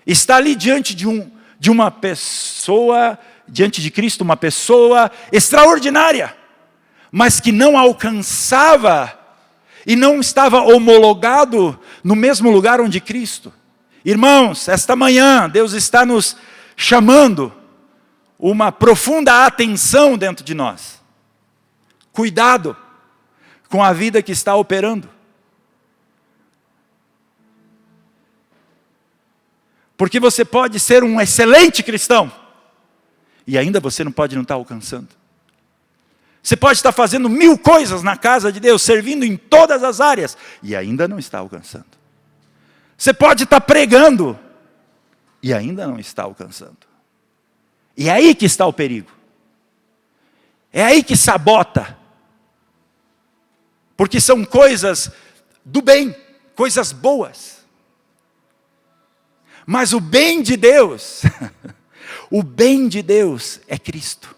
Está ali diante de uma pessoa, diante de Cristo, uma pessoa extraordinária, mas que não alcançava e não estava homologado no mesmo lugar onde Cristo. Irmãos, esta manhã Deus está nos chamando uma profunda atenção dentro de nós. Cuidado com a vida que está operando. Porque você pode ser um excelente cristão e ainda você não pode não estar alcançando. Você pode estar fazendo 1000 coisas na casa de Deus, servindo em todas as áreas e ainda não está alcançando. Você pode estar pregando e ainda não está alcançando. E é aí que está o perigo. É aí que sabota. Porque são coisas do bem. coisas boas. Mas o bem de Deus, o bem de Deus é Cristo.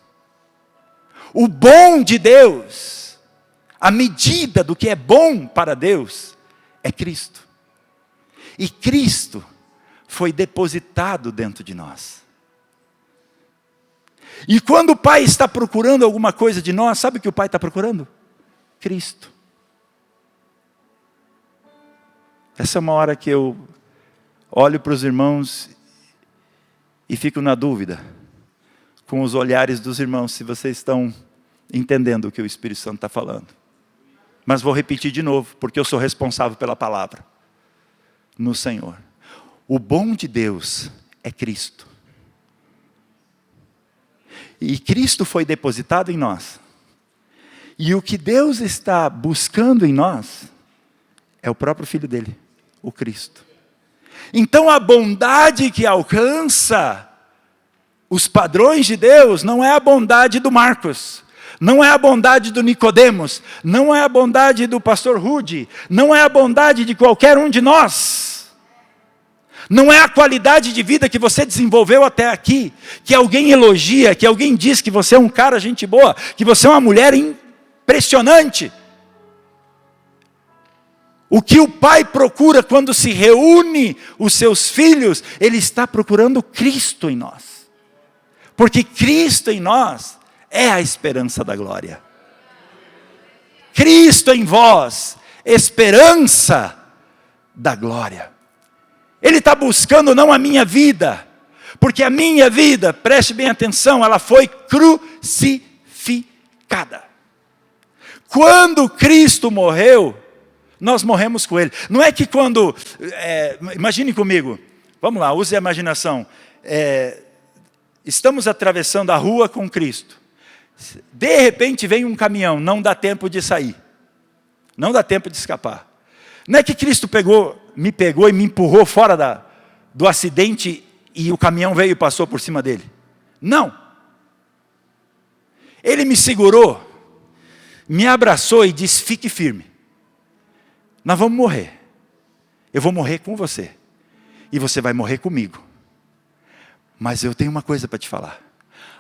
O bom de Deus, a medida do que é bom para Deus, é Cristo. E Cristo foi depositado dentro de nós. E quando o Pai está procurando alguma coisa de nós, sabe o que o Pai está procurando? Cristo. Essa é uma hora que eu olho para os irmãos e fico na dúvida, com os olhares dos irmãos, se vocês estão entendendo o que o Espírito Santo está falando. Mas vou repetir de novo, porque eu sou responsável pela palavra no Senhor. O bom de Deus é Cristo. E Cristo foi depositado em nós. E o que Deus está buscando em nós é o próprio Filho dele, o Cristo. Então a bondade que alcança os padrões de Deus não é a bondade do Marcos, não é a bondade do Nicodemos, não é a bondade do pastor Rude, não é a bondade de qualquer um de nós. Não é a qualidade de vida que você desenvolveu até aqui, que alguém elogia, que alguém diz que você é um cara gente boa, que você é uma mulher impressionante. O que o Pai procura quando se reúne os seus filhos, Ele está procurando Cristo em nós. Porque Cristo em nós é a esperança da glória. Cristo em vós, esperança da glória. Ele está buscando não a minha vida, porque a minha vida, preste bem atenção, ela foi crucificada. Quando Cristo morreu, nós morremos com Ele. Não é que quando, imagine comigo, vamos lá, use a imaginação. Estamos atravessando a rua com Cristo. De repente vem um caminhão, não dá tempo de sair. Não dá tempo de escapar. Não é que Cristo me pegou e me empurrou fora do acidente e o caminhão veio e passou por cima dele. Não. Ele me segurou, me abraçou e disse, fique firme. Nós vamos morrer. Eu vou morrer com você. E você vai morrer comigo. Mas eu tenho uma coisa para te falar.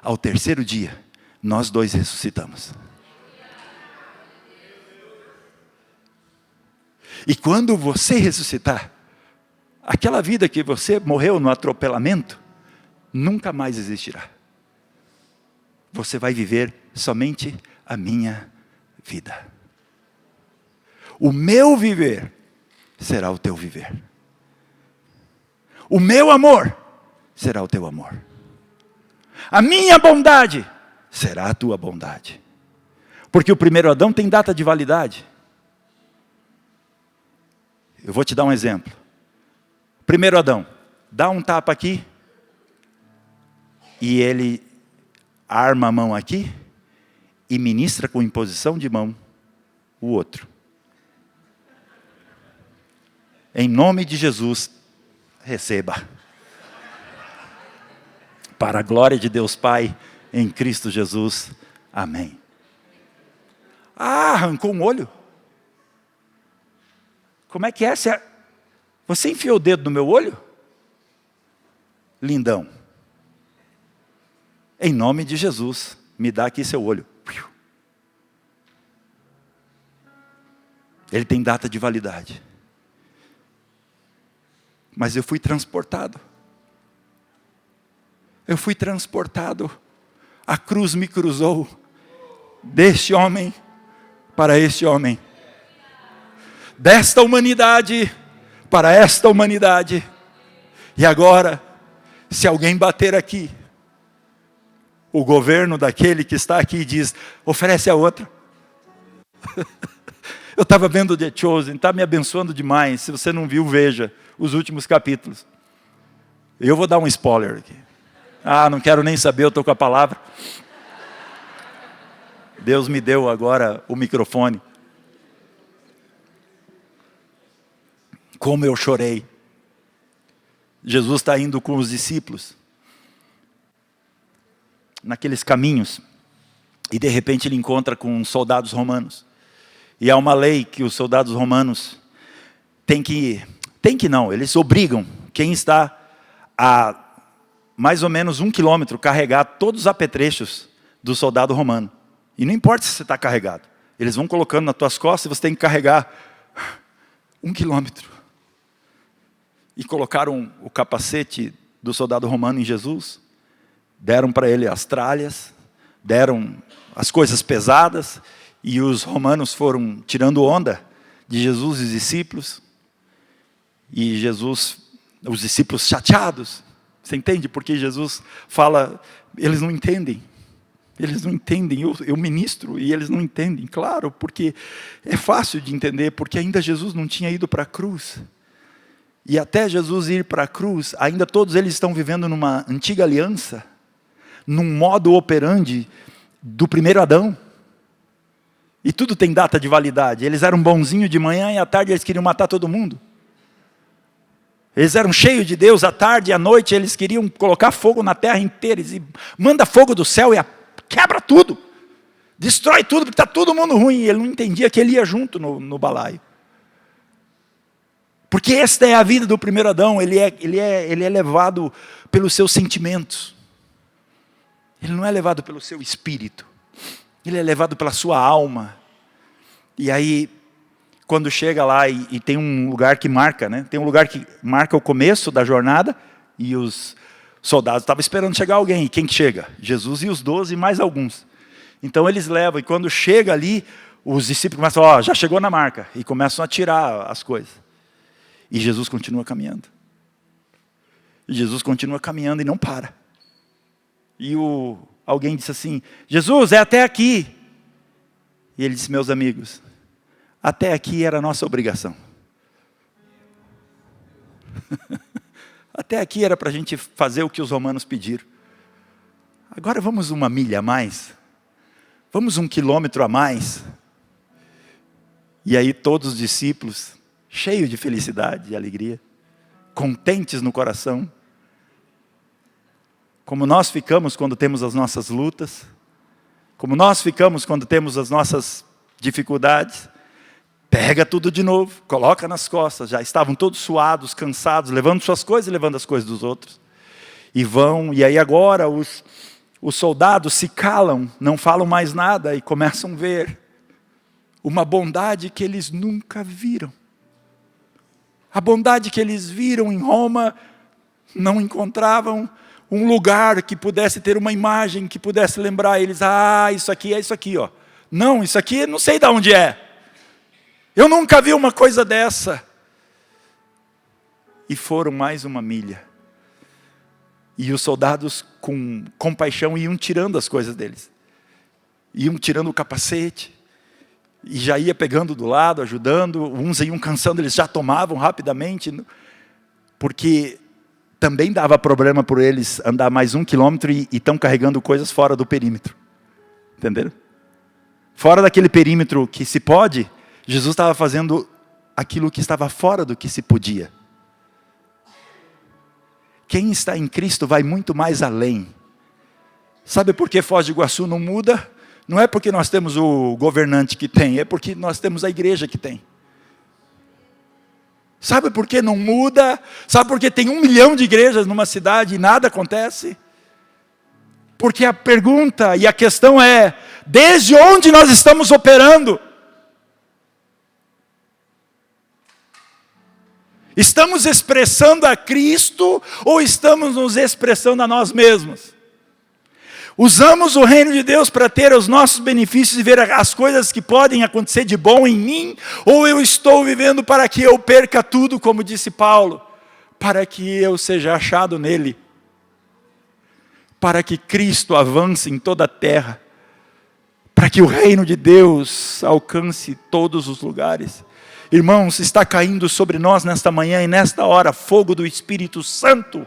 Ao terceiro dia, nós dois ressuscitamos. E quando você ressuscitar, aquela vida que você morreu no atropelamento, nunca mais existirá. Você vai viver somente a minha vida. O meu viver será o teu viver. O meu amor será o teu amor. A minha bondade será a tua bondade. Porque o primeiro Adão tem data de validade. Eu vou te dar um exemplo. Primeiro Adão, dá um tapa aqui, e ele arma a mão aqui, e ministra com imposição de mão o outro. Em nome de Jesus, receba. Para a glória de Deus Pai, em Cristo Jesus. Amém. Arrancou um olho. Como é que é? Você enfiou o dedo no meu olho? Lindão. Em nome de Jesus, me dá aqui seu olho. Ele tem data de validade. Mas eu fui transportado. Eu fui transportado. A cruz me cruzou. Deste homem para este homem. Desta humanidade para esta humanidade. E agora, se alguém bater aqui, o governo daquele que está aqui diz, oferece a outra. Eu estava vendo The Chosen, está me abençoando demais. Se você não viu, veja os últimos capítulos. Eu vou dar um spoiler aqui. Não quero nem saber, eu estou com a palavra. Deus me deu agora o microfone. Como eu chorei. Jesus está indo com os discípulos naqueles caminhos, e de repente ele encontra com soldados romanos. E há uma lei que os soldados romanos eles obrigam quem está a mais ou menos 1 quilômetro carregar todos os apetrechos do soldado romano. E não importa se você está carregado. Eles vão colocando nas tuas costas e você tem que carregar 1 quilômetro. E colocaram o capacete do soldado romano em Jesus, deram para ele as tralhas, deram as coisas pesadas, e os romanos foram tirando onda de Jesus e os discípulos. E Jesus, os discípulos chateados, você entende? Porque Jesus fala, eles não entendem. Eles não entendem, eu ministro e eles não entendem. Claro, porque é fácil de entender, porque ainda Jesus não tinha ido para a cruz. E até Jesus ir para a cruz, ainda todos eles estão vivendo numa antiga aliança, num modo operandi do primeiro Adão. E tudo tem data de validade. Eles eram bonzinhos de manhã e à tarde eles queriam matar todo mundo. Eles eram cheios de Deus, à tarde e à noite eles queriam colocar fogo na terra inteira. E manda fogo do céu e quebra tudo. Destrói tudo, porque está todo mundo ruim. E ele não entendia que ele ia junto no balaio. Porque esta é a vida do primeiro Adão. Ele é levado pelos seus sentimentos. Ele não é levado pelo seu espírito. Ele é levado pela sua alma. E aí, quando chega lá e tem um lugar que marca, né? Tem um lugar que marca o começo da jornada, e os soldados estavam esperando chegar alguém. E quem que chega? Jesus e os 12 e mais alguns. Então eles levam, e quando chega ali, os discípulos começam, já chegou na marca, e começam a tirar as coisas. E Jesus continua caminhando. E Jesus continua caminhando e não para. E alguém disse assim, Jesus, é até aqui. E ele disse, meus amigos, até aqui era a nossa obrigação. Até aqui era para a gente fazer o que os romanos pediram. Agora vamos 1 milha a mais. Vamos 1 quilômetro a mais. E aí todos os discípulos, cheios de felicidade e alegria, contentes no coração, como nós ficamos quando temos as nossas lutas, como nós ficamos quando temos as nossas dificuldades, pega tudo de novo, coloca nas costas. Já estavam todos suados, cansados, levando suas coisas e levando as coisas dos outros. E vão, e aí agora os soldados se calam, não falam mais nada e começam a ver uma bondade que eles nunca viram. A bondade que eles viram em Roma, não encontravam um lugar que pudesse ter uma imagem, que pudesse lembrar eles, isso aqui é isso aqui, ó. Não, isso aqui não sei de onde é. Eu nunca vi uma coisa dessa. E foram mais 1 milha. E os soldados com compaixão iam tirando as coisas deles. Iam tirando o capacete. E já ia pegando do lado, ajudando. Uns iam cansando, eles já tomavam rapidamente. Porque também dava problema por eles andar mais 1 quilômetro e estão carregando coisas fora do perímetro. Entenderam? Fora daquele perímetro que se pode, Jesus estava fazendo aquilo que estava fora do que se podia. Quem está em Cristo vai muito mais além. Sabe por que Foz do Iguaçu não muda? Não é porque nós temos o governante que tem, é porque nós temos a igreja que tem. Sabe por que não muda? Sabe por que tem 1 milhão de igrejas numa cidade e nada acontece? Porque a pergunta e a questão é, desde onde nós estamos operando? Estamos expressando a Cristo ou estamos nos expressando a nós mesmos? Usamos o reino de Deus para ter os nossos benefícios e ver as coisas que podem acontecer de bom em mim? Ou eu estou vivendo para que eu perca tudo, como disse Paulo, para que eu seja achado nele? Para que Cristo avance em toda a terra, para que o reino de Deus alcance todos os lugares. Irmãos, está caindo sobre nós nesta manhã e nesta hora fogo do Espírito Santo.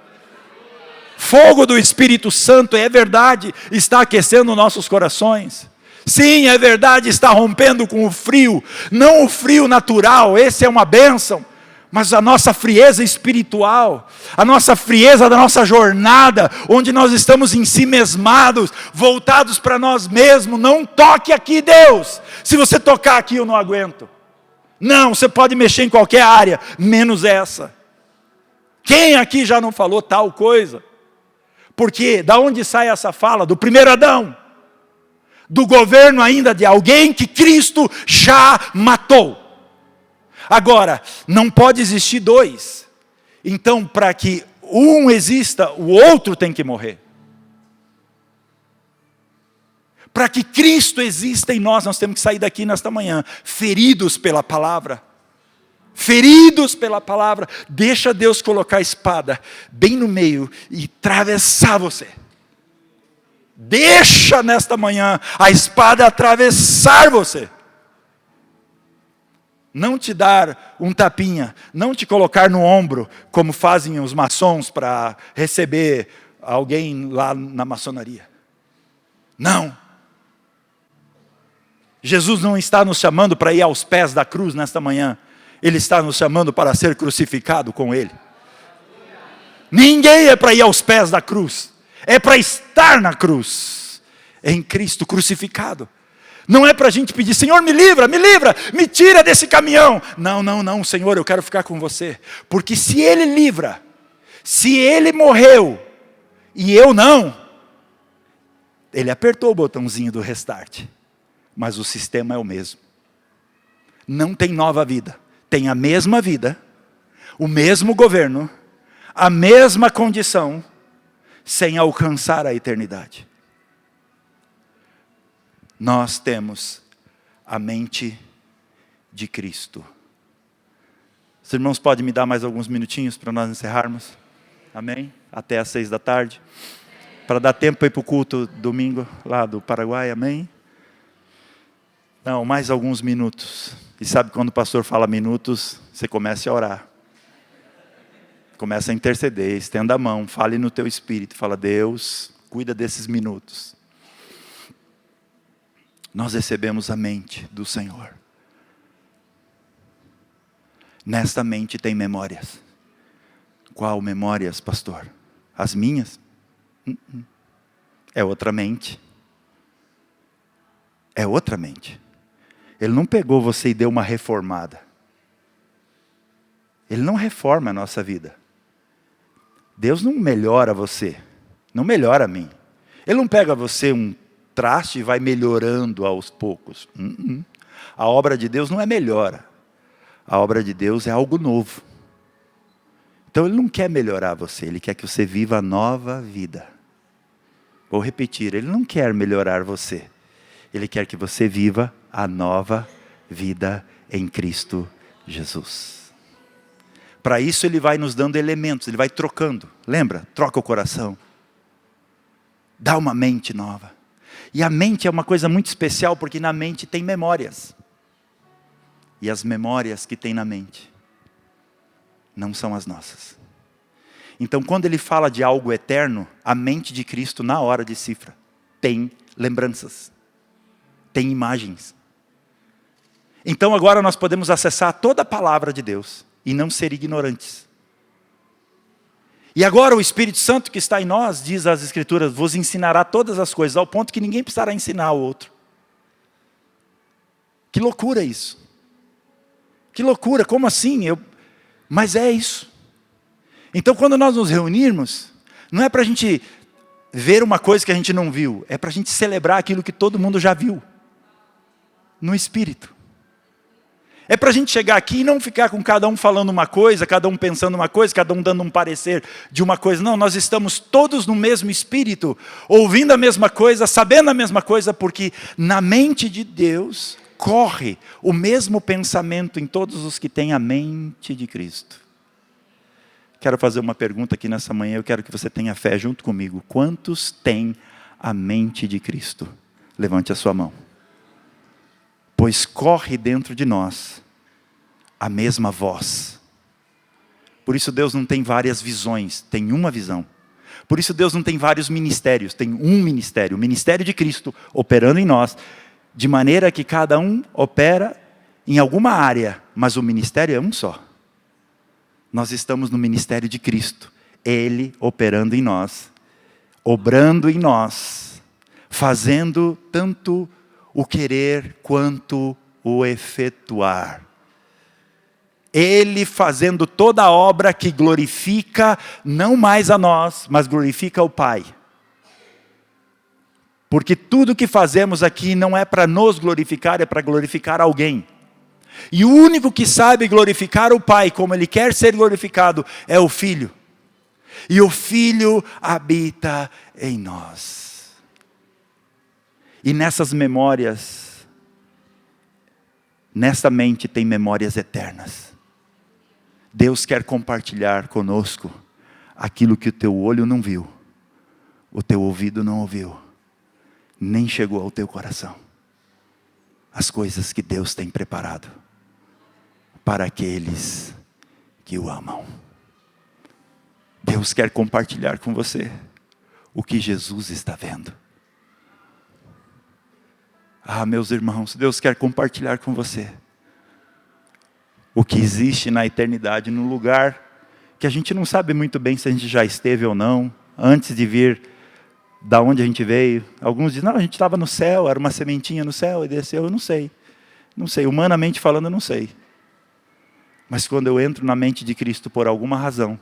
Fogo do Espírito Santo, é verdade, está aquecendo nossos corações. Sim, é verdade, está rompendo com o frio. Não o frio natural, esse é uma bênção. Mas a nossa frieza espiritual, a nossa frieza da nossa jornada, onde nós estamos em si mesmados, voltados para nós mesmos. Não toque aqui, Deus. Se você tocar aqui, eu não aguento. Não, você pode mexer em qualquer área, menos essa. Quem aqui já não falou tal coisa? Porque da onde sai essa fala? Do primeiro Adão. Do governo ainda de alguém que Cristo já matou. Agora, não pode existir dois. Então, para que um exista, o outro tem que morrer. Para que Cristo exista em nós, nós temos que sair daqui nesta manhã, feridos pela palavra. Feridos pela palavra. Deixa Deus colocar a espada bem no meio e atravessar você. Deixa nesta manhã a espada atravessar você. Não te dar um tapinha, não te colocar no ombro, como fazem os maçons para receber alguém lá na maçonaria. Não. Jesus não está nos chamando para ir aos pés da cruz nesta manhã. Ele está nos chamando para ser crucificado com Ele. Ninguém é para ir aos pés da cruz. É para estar na cruz. Em Cristo crucificado. Não é para a gente pedir, Senhor, me livra, me tira desse caminhão. Não, Senhor, eu quero ficar com você. Porque se Ele livra, se Ele morreu, e eu não, Ele apertou o botãozinho do restart. Mas o sistema é o mesmo. Não tem nova vida. Tem a mesma vida, o mesmo governo, a mesma condição, sem alcançar a eternidade. Nós temos a mente de Cristo. Os irmãos podem me dar mais alguns minutinhos para nós encerrarmos? Amém? Até às 6 da tarde. Para dar tempo para ir para o culto domingo lá do Paraguai, amém? Não, mais alguns minutos. E sabe quando o pastor fala minutos, você começa a orar. Começa a interceder, estenda a mão, fale no teu espírito. Fala, Deus, cuida desses minutos. Nós recebemos a mente do Senhor. Nesta mente tem memórias. Qual memórias, pastor? As minhas? É outra mente. É outra mente. Ele não pegou você e deu uma reformada. Ele não reforma a nossa vida. Deus não melhora você. Não melhora a mim. Ele não pega você um traste e vai melhorando aos poucos. A obra de Deus não é melhora. A obra de Deus é algo novo. Então Ele não quer melhorar você. Ele quer que você viva a nova vida. Vou repetir. Ele não quer melhorar você. Ele quer que você viva a nova vida em Cristo Jesus. Para isso Ele vai nos dando elementos, Ele vai trocando. Lembra? Troca o coração. Dá uma mente nova. E a mente é uma coisa muito especial, porque na mente tem memórias. E as memórias que tem na mente não são as nossas. Então quando Ele fala de algo eterno, a mente de Cristo na hora decifra. Tem lembranças. Tem imagens. Então agora nós podemos acessar toda a palavra de Deus e não ser ignorantes. E agora o Espírito Santo que está em nós, diz as Escrituras, vos ensinará todas as coisas, ao ponto que ninguém precisará ensinar ao outro. Que loucura isso. Que loucura, como assim? Mas é isso. Então quando nós nos reunirmos, não é para a gente ver uma coisa que a gente não viu, é para a gente celebrar aquilo que todo mundo já viu. No Espírito. É para a gente chegar aqui e não ficar com cada um falando uma coisa, cada um pensando uma coisa, cada um dando um parecer de uma coisa. Não, nós estamos todos no mesmo Espírito, ouvindo a mesma coisa, sabendo a mesma coisa, porque na mente de Deus corre o mesmo pensamento em todos os que têm a mente de Cristo. Quero fazer uma pergunta aqui nessa manhã, eu quero que você tenha fé junto comigo. Quantos têm a mente de Cristo? Levante a sua mão. Pois corre dentro de nós a mesma voz. Por isso Deus não tem várias visões, tem uma visão. Por isso Deus não tem vários ministérios, tem um ministério. O ministério de Cristo operando em nós, de maneira que cada um opera em alguma área, mas o ministério é um só. Nós estamos no ministério de Cristo, Ele operando em nós, obrando em nós, fazendo tanto o querer quanto o efetuar. Ele fazendo toda a obra que glorifica não mais a nós, mas glorifica o Pai. Porque tudo que fazemos aqui não é para nos glorificar, é para glorificar alguém. E o único que sabe glorificar o Pai como Ele quer ser glorificado é o Filho. E o Filho habita em nós. E nessas memórias, nessa mente tem memórias eternas. Deus quer compartilhar conosco aquilo que o teu olho não viu, o teu ouvido não ouviu, nem chegou ao teu coração. As coisas que Deus tem preparado para aqueles que o amam. Deus quer compartilhar com você o que Jesus está vendo. Ah, meus irmãos, Deus quer compartilhar com você o que existe na eternidade, num lugar que a gente não sabe muito bem se a gente já esteve ou não, antes de vir da onde a gente veio. Alguns dizem, não, a gente estava no céu, era uma sementinha no céu e desceu. Eu não sei, humanamente falando eu não sei. Mas quando eu entro na mente de Cristo por alguma razão,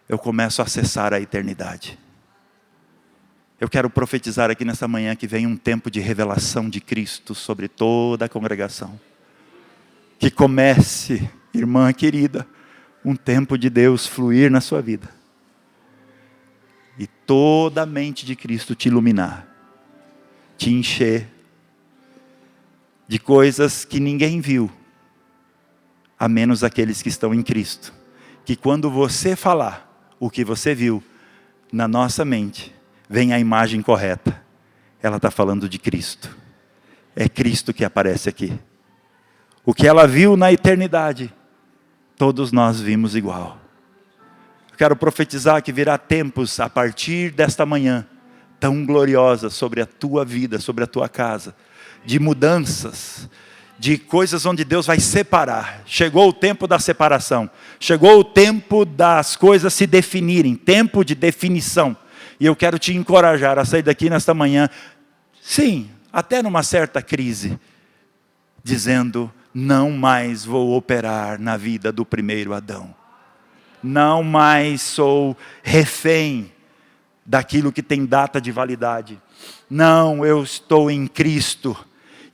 eu começo a acessar a eternidade. Eu quero profetizar aqui nessa manhã que vem um tempo de revelação de Cristo sobre toda a congregação. Que comece, irmã querida, um tempo de Deus fluir na sua vida. E toda a mente de Cristo te iluminar, te encher de coisas que ninguém viu, a menos aqueles que estão em Cristo. Que quando você falar o que você viu, na nossa mente, vem a imagem correta. Ela está falando de Cristo. É Cristo que aparece aqui. O que ela viu na eternidade, todos nós vimos igual. Quero profetizar que virá tempos a partir desta manhã, tão gloriosa sobre a tua vida, sobre a tua casa, de mudanças, de coisas onde Deus vai separar. Chegou o tempo da separação, chegou o tempo das coisas se definirem, tempo de definição. E eu quero te encorajar a sair daqui nesta manhã, sim, até numa certa crise, dizendo, não mais vou operar na vida do primeiro Adão. Não mais sou refém daquilo que tem data de validade. Não, eu estou em Cristo.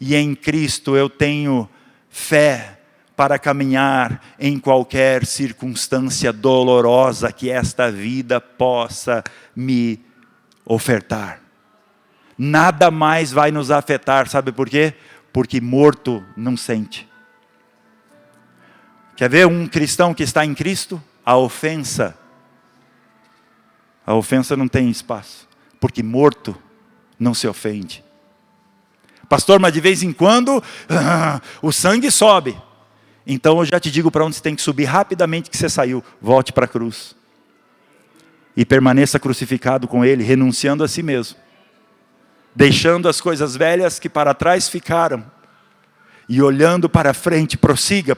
E em Cristo eu tenho fé para caminhar em qualquer circunstância dolorosa que esta vida possa me ofertar. Nada mais vai nos afetar, sabe por quê? Porque morto não sente. Quer ver um cristão que está em Cristo? A ofensa não tem espaço, porque morto não se ofende. Pastor, mas de vez em quando, o sangue sobe. Então eu já te digo para onde você tem que subir rapidamente que você saiu. Volte para a cruz. E permaneça crucificado com Ele, renunciando a si mesmo. Deixando as coisas velhas que para trás ficaram. E olhando para frente, prossiga,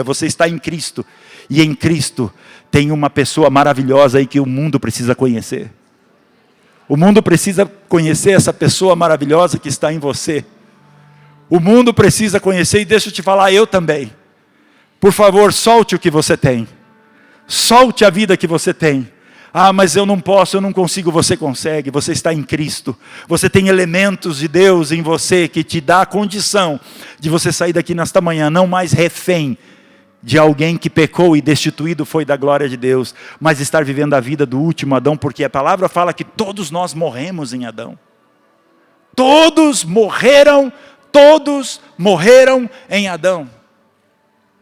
você está em Cristo. E em Cristo tem uma pessoa maravilhosa aí que o mundo precisa conhecer. O mundo precisa conhecer essa pessoa maravilhosa que está em você. O mundo precisa conhecer, e deixa eu te falar, eu também. Por favor, solte o que você tem. Solte a vida que você tem. Ah, mas eu não posso, eu não consigo, você consegue. Você está em Cristo. Você tem elementos de Deus em você que te dá a condição de você sair daqui nesta manhã, não mais refém de alguém que pecou e destituído foi da glória de Deus, mas estar vivendo a vida do último Adão, porque a palavra fala que todos nós morremos em Adão. Todos morreram em Adão.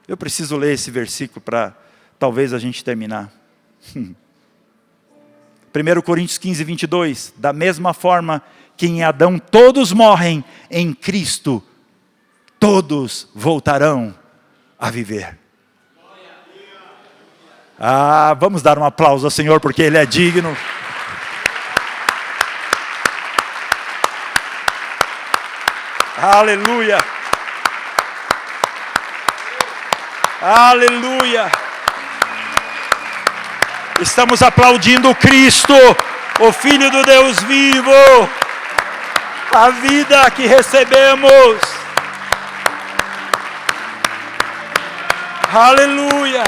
Eu preciso ler esse versículo para talvez a gente terminar. 1 Coríntios 15, 22. Da mesma forma que em Adão todos morrem, em Cristo todos voltarão a viver. Ah, vamos dar um aplauso ao Senhor porque Ele é digno. Aleluia. Aleluia. Estamos aplaudindo Cristo, o Filho do Deus vivo. A vida que recebemos. Aleluia!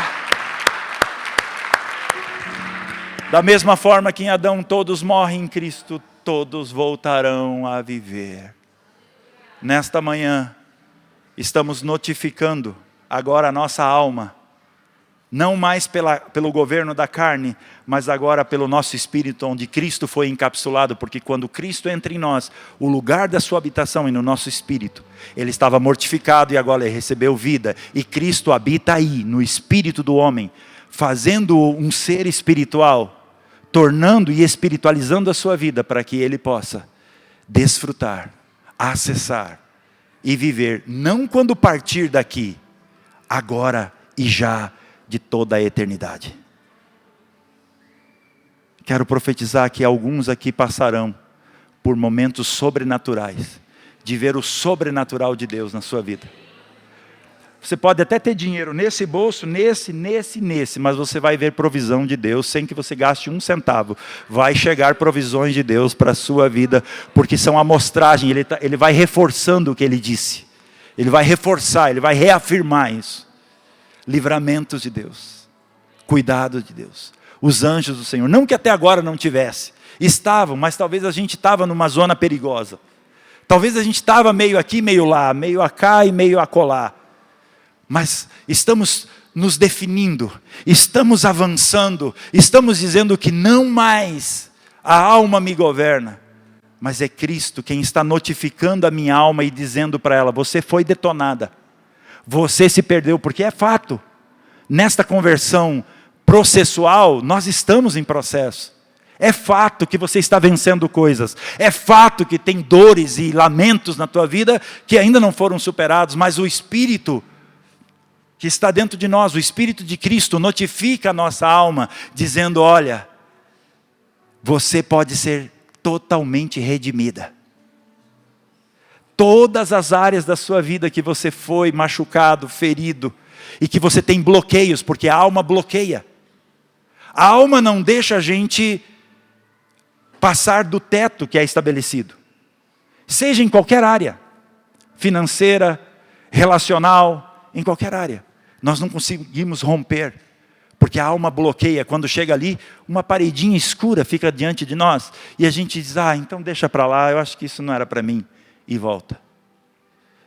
Da mesma forma que em Adão todos morrem, em Cristo todos voltarão a viver. Nesta manhã, estamos notificando agora a nossa alma, não mais pelo governo da carne, mas agora pelo nosso espírito, onde Cristo foi encapsulado, porque quando Cristo entra em nós, o lugar da sua habitação é no nosso espírito. Ele estava mortificado e agora ele recebeu vida, e Cristo habita aí, no espírito do homem, fazendo um ser espiritual, tornando e espiritualizando a sua vida, para que ele possa desfrutar, acessar e viver, não quando partir daqui, agora e já de toda a eternidade. Quero profetizar que alguns aqui passarão por momentos sobrenaturais, de ver o sobrenatural de Deus na sua vida. Você pode até ter dinheiro nesse bolso, nesse, mas você vai ver provisão de Deus sem que você gaste um centavo. Vai chegar provisões de Deus para a sua vida, porque são amostragem, ele vai reforçando o que ele disse. Ele vai reforçar, ele vai reafirmar isso. Livramentos de Deus, cuidado de Deus, os anjos do Senhor, não que até agora não tivesse, estavam, mas talvez a gente estava numa zona perigosa, talvez a gente estava meio aqui, meio lá, meio acá e meio acolá, mas estamos nos definindo, estamos avançando, estamos dizendo que não mais a alma me governa, mas é Cristo quem está notificando a minha alma e dizendo para ela, você foi detonada, você se perdeu, porque é fato, nesta conversão processual, nós estamos em processo, é fato que você está vencendo coisas, é fato que tem dores e lamentos na tua vida, que ainda não foram superados, mas o Espírito que está dentro de nós, o Espírito de Cristo, notifica a nossa alma, dizendo, olha, você pode ser totalmente redimida, todas as áreas da sua vida que você foi machucado, ferido, e que você tem bloqueios, porque a alma bloqueia. A alma não deixa a gente passar do teto que é estabelecido. Seja em qualquer área, financeira, relacional, em qualquer área. Nós não conseguimos romper, porque a alma bloqueia. Quando chega ali, uma paredinha escura fica diante de nós, e a gente diz, então deixa para lá, eu acho que isso não era para mim. E volta.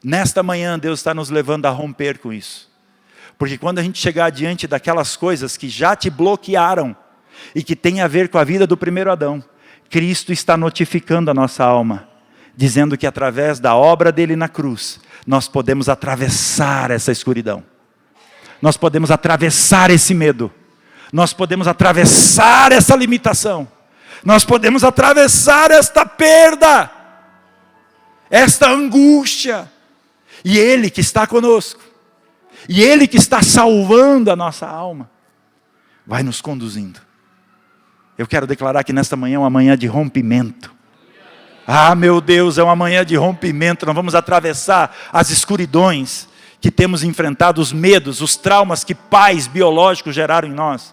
Nesta manhã Deus está nos levando a romper com isso. Porque quando a gente chegar diante daquelas coisas que já te bloquearam, e que tem a ver com a vida do primeiro Adão, Cristo está notificando a nossa alma, dizendo que através da obra dele na cruz, nós podemos atravessar essa escuridão. Nós podemos atravessar esse medo. Nós podemos atravessar essa limitação. Nós podemos atravessar esta perda, esta angústia, e Ele que está conosco, e Ele que está salvando a nossa alma, vai nos conduzindo. Eu quero declarar que nesta manhã é uma manhã de rompimento. Meu Deus, é uma manhã de rompimento. Nós vamos atravessar as escuridões que temos enfrentado, os medos, os traumas que pais biológicos geraram em nós,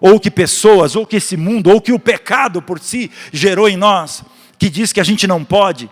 ou que pessoas, ou que esse mundo, ou que o pecado por si gerou em nós, que diz que a gente não pode,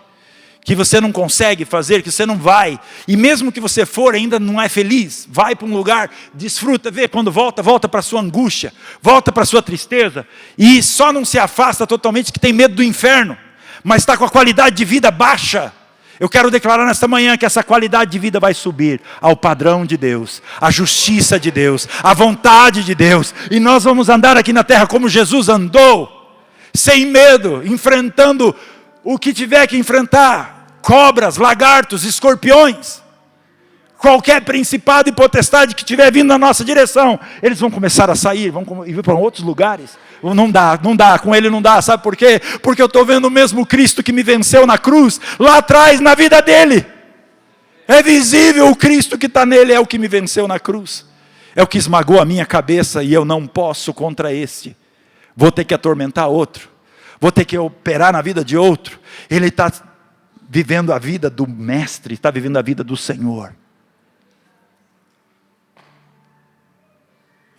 que você não consegue fazer, que você não vai, e mesmo que você for, ainda não é feliz. Vai para um lugar, desfruta, vê, quando volta para a sua angústia, volta para a sua tristeza, e só não se afasta totalmente que tem medo do inferno, mas está com a qualidade de vida baixa. Eu quero declarar nesta manhã que essa qualidade de vida vai subir ao padrão de Deus, à justiça de Deus, à vontade de Deus, e nós vamos andar aqui na terra como Jesus andou, sem medo, enfrentando o que tiver que enfrentar, cobras, lagartos, escorpiões, qualquer principado e potestade que estiver vindo na nossa direção, eles vão começar a sair, vão ir para outros lugares. Não dá, com ele não dá, sabe por quê? Porque eu estou vendo o mesmo Cristo que me venceu na cruz, lá atrás na vida dele, é visível o Cristo que está nele, é o que me venceu na cruz, é o que esmagou a minha cabeça, e eu não posso contra este, vou ter que atormentar outro, vou ter que operar na vida de outro. Ele está vivendo a vida do mestre, está vivendo a vida do Senhor.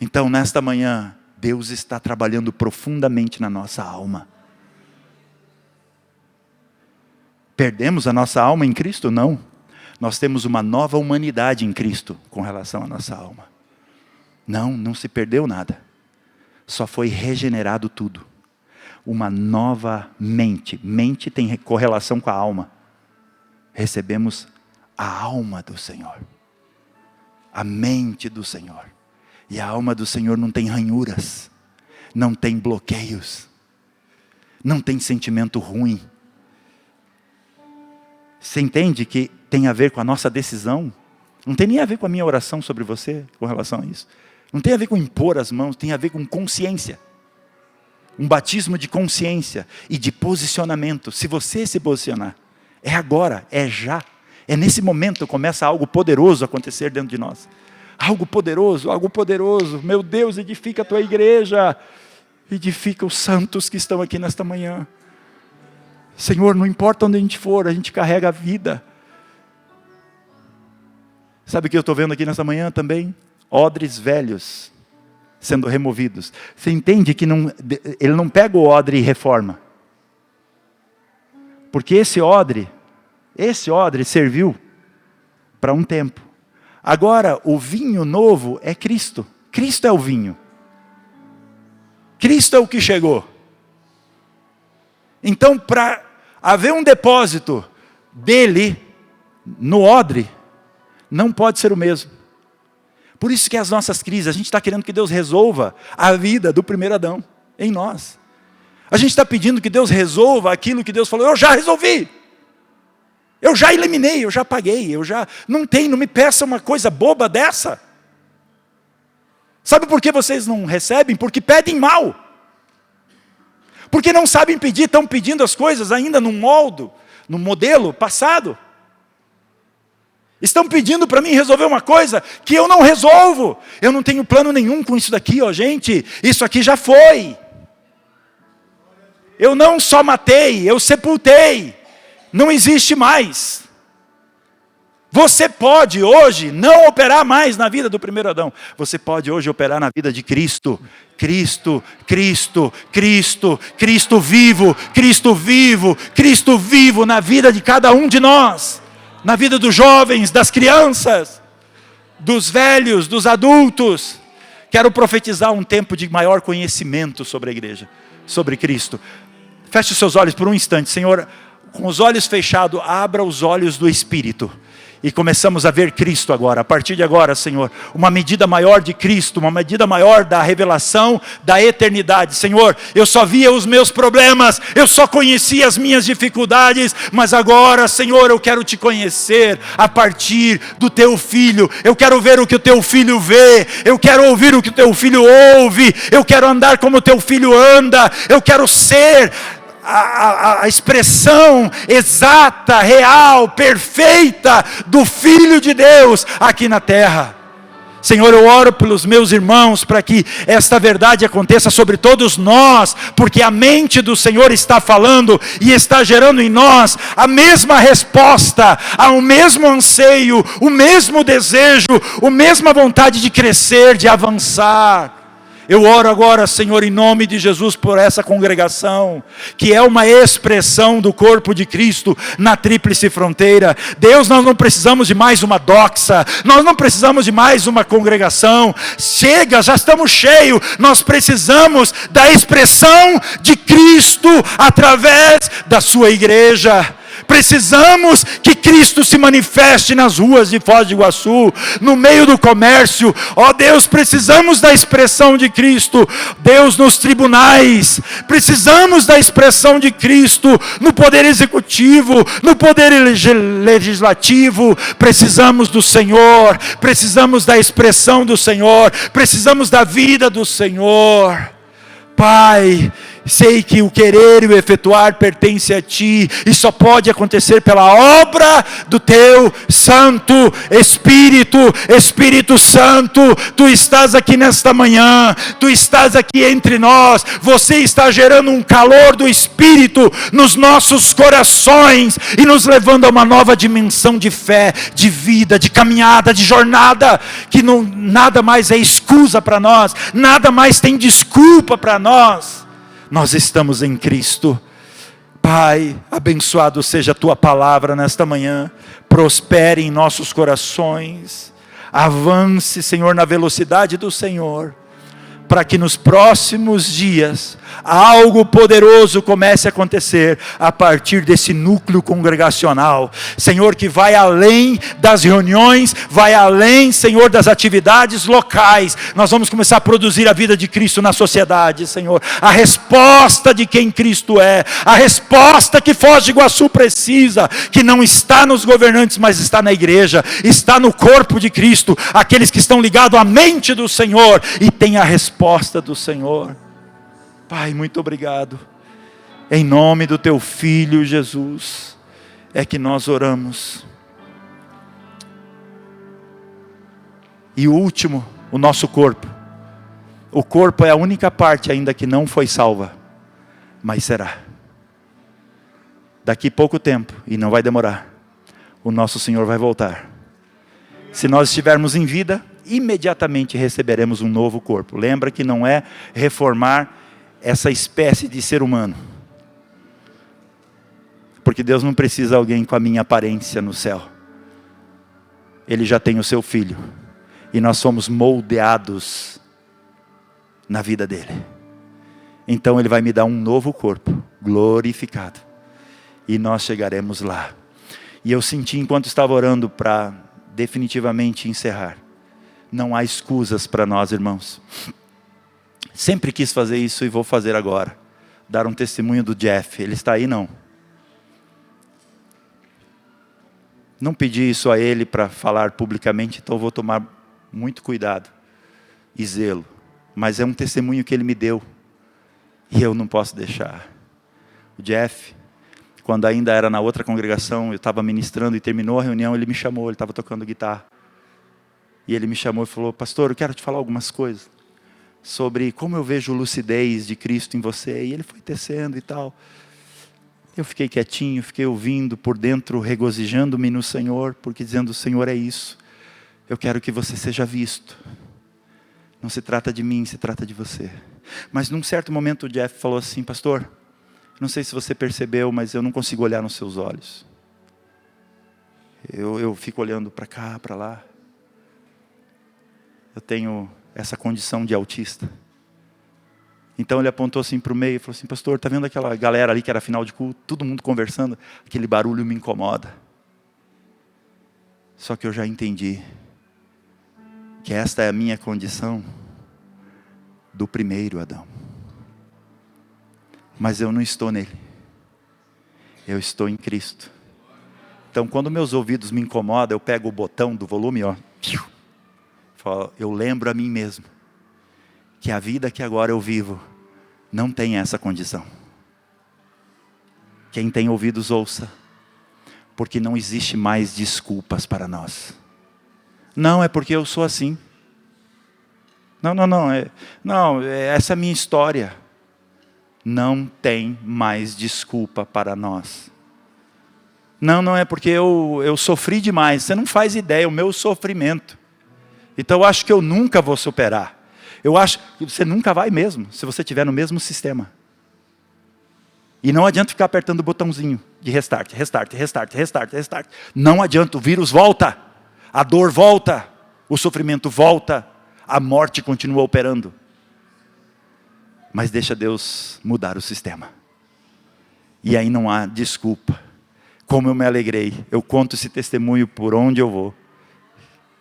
Então nesta manhã, Deus está trabalhando profundamente na nossa alma. Perdemos a nossa alma em Cristo? Não. Nós temos uma nova humanidade em Cristo com relação à nossa alma. Não se perdeu nada. Só foi regenerado tudo. Uma nova mente. Mente tem correlação com a alma. Recebemos a alma do Senhor. A mente do Senhor. E a alma do Senhor não tem ranhuras. Não tem bloqueios. Não tem sentimento ruim. Você entende que tem a ver com a nossa decisão? Não tem nem a ver com a minha oração sobre você com relação a isso. Não tem a ver com impor as mãos, tem a ver com consciência. Um batismo de consciência e de posicionamento. Se você se posicionar, é agora, é já. É nesse momento que começa algo poderoso a acontecer dentro de nós. Algo poderoso, algo poderoso. Meu Deus, edifica a tua igreja. Edifica os santos que estão aqui nesta manhã. Senhor, não importa onde a gente for, a gente carrega a vida. Sabe o que eu estou vendo aqui nesta manhã também? Odres velhos sendo removidos. Você entende que ele não pega o odre e reforma. Porque esse odre serviu para um tempo. Agora, o vinho novo é Cristo. Cristo é o vinho. Cristo é o que chegou. Então, para haver um depósito dele no odre, não pode ser o mesmo. Por isso que as nossas crises, a gente está querendo que Deus resolva a vida do primeiro Adão em nós. A gente está pedindo que Deus resolva aquilo que Deus falou, eu já resolvi. Eu já eliminei, eu já paguei, não me peça uma coisa boba dessa. Sabe por que vocês não recebem? Porque pedem mal. Porque não sabem pedir, estão pedindo as coisas ainda no modelo passado. Estão pedindo para mim resolver uma coisa que eu não resolvo. Eu não tenho plano nenhum com isso daqui, gente. Isso aqui já foi. Eu não só matei, eu sepultei. Não existe mais. Você pode hoje não operar mais na vida do primeiro Adão. Você pode hoje operar na vida de Cristo. Cristo vivo, Cristo vivo, Cristo vivo na vida de cada um de nós. Na vida dos jovens, das crianças, dos velhos, dos adultos. Quero profetizar um tempo de maior conhecimento sobre a igreja, sobre Cristo. Feche os seus olhos por um instante, Senhor. Com os olhos fechados, abra os olhos do Espírito. E começamos a ver Cristo agora, a partir de agora, Senhor, uma medida maior de Cristo, uma medida maior da revelação da eternidade. Senhor, eu só via os meus problemas, eu só conhecia as minhas dificuldades, mas agora, Senhor, eu quero te conhecer a partir do teu Filho. Eu quero ver o que o teu Filho vê, eu quero ouvir o que o teu Filho ouve, eu quero andar como o teu Filho anda, eu quero ser a expressão exata, real, perfeita do Filho de Deus aqui na terra. Senhor, eu oro pelos meus irmãos para que esta verdade aconteça sobre todos nós, porque a mente do Senhor está falando e está gerando em nós a mesma resposta, o mesmo anseio, o mesmo desejo, a mesma vontade de crescer, de avançar. Eu oro agora, Senhor, em nome de Jesus, por essa congregação, que é uma expressão do corpo de Cristo na tríplice fronteira. Deus, nós não precisamos de mais uma doxa, nós não precisamos de mais uma congregação. Chega, já estamos cheios, nós precisamos da expressão de Cristo através da sua igreja. Precisamos que Cristo se manifeste nas ruas de Foz do Iguaçu, no meio do comércio. Ó Deus, precisamos da expressão de Cristo. Deus, nos tribunais, precisamos da expressão de Cristo no poder executivo, no poder legislativo. Precisamos do Senhor, precisamos da expressão do Senhor, precisamos da vida do Senhor. Pai, sei que o querer e o efetuar pertence a Ti, e só pode acontecer pela obra do Teu Santo Espírito. Espírito Santo, Tu estás aqui nesta manhã, Tu estás aqui entre nós, Você está gerando um calor do Espírito nos nossos corações, e nos levando a uma nova dimensão de fé, de vida, de caminhada, de jornada, que nada mais é escusa para nós, nada mais tem desculpa para nós. Nós estamos em Cristo. Pai, abençoado seja a tua palavra nesta manhã, prospere em nossos corações, avance, Senhor, na velocidade do Senhor, para que nos próximos dias algo poderoso comece a acontecer a partir desse núcleo congregacional, Senhor, que vai além das reuniões, vai além, Senhor, das atividades locais. Nós vamos começar a produzir a vida de Cristo na sociedade, Senhor, a resposta de quem Cristo é, a resposta que Foz do Iguaçu precisa, que não está nos governantes, mas está na igreja, está no corpo de Cristo, aqueles que estão ligados à mente do Senhor e têm a resposta do Senhor. Pai, muito obrigado. Em nome do teu Filho Jesus é que nós oramos. E o último, o nosso corpo. O corpo é a única parte ainda que não foi salva, mas será. Daqui pouco tempo, e não vai demorar, o nosso Senhor vai voltar. Se nós estivermos em vida, imediatamente receberemos um novo corpo. Lembra que não é reformar essa espécie de ser humano, porque Deus não precisa de alguém com a minha aparência no céu. Ele já tem o seu Filho, e nós somos moldeados na vida dele. Então ele vai me dar um novo corpo, glorificado, e nós chegaremos lá. E eu senti enquanto estava orando para definitivamente encerrar, não há escusas para nós, irmãos. Sempre quis fazer isso e vou fazer agora. Dar um testemunho do Jeff. Ele está aí, não? Não pedi isso a ele para falar publicamente, então vou tomar muito cuidado e zelo. Mas é um testemunho que ele me deu e eu não posso deixar. O Jeff, quando ainda era na outra congregação, eu estava ministrando e terminou a reunião, ele me chamou, ele estava tocando guitarra. E ele me chamou e falou: pastor, eu quero te falar algumas coisas sobre como eu vejo lucidez de Cristo em você. E ele foi tecendo e tal. Eu fiquei quietinho, fiquei ouvindo por dentro, regozijando-me no Senhor, porque dizendo: o Senhor é isso, eu quero que você seja visto. Não se trata de mim, se trata de você. Mas num certo momento o Jeff falou assim: pastor, não sei se você percebeu, mas eu não consigo olhar nos seus olhos. Eu fico olhando para cá, para lá. Eu tenho essa condição de autista. Então ele apontou assim para o meio e falou assim: pastor, está vendo aquela galera ali que era final de culto, todo mundo conversando? Aquele barulho me incomoda. Só que eu já entendi que esta é a minha condição do primeiro Adão. Mas eu não estou nele. Eu estou em Cristo. Então quando meus ouvidos me incomodam, eu pego o botão do volume, ó. Eu lembro a mim mesmo que a vida que agora eu vivo não tem essa condição. Quem tem ouvidos ouça, porque não existe mais desculpas para nós. Não é porque eu sou assim. Não, essa é a minha história. Não tem mais desculpa para nós. Não é porque eu sofri demais. Você não faz ideia o meu sofrimento. Então eu acho que eu nunca vou superar. Eu acho que você nunca vai mesmo, se você estiver no mesmo sistema. E não adianta ficar apertando o botãozinho de restart. Não adianta, o vírus volta, a dor volta, o sofrimento volta, a morte continua operando. Mas deixa Deus mudar o sistema. E aí não há desculpa. Como eu me alegrei, eu conto esse testemunho por onde eu vou.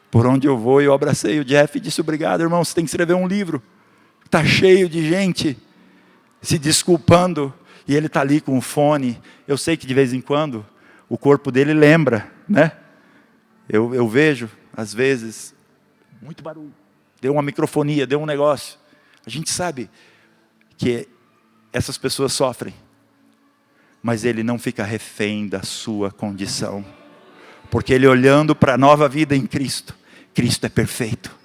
Por onde eu vou, eu abracei o Jeff e disse: obrigado, irmão, você tem que escrever um livro. Está cheio de gente se desculpando. E ele está ali com o fone. Eu sei que de vez em quando o corpo dele lembra, né? Eu vejo, às vezes, muito barulho. Deu uma microfonia, deu um negócio. A gente sabe que essas pessoas sofrem. Mas ele não fica refém da sua condição. Porque ele olhando para a nova vida em Cristo, Cristo é perfeito.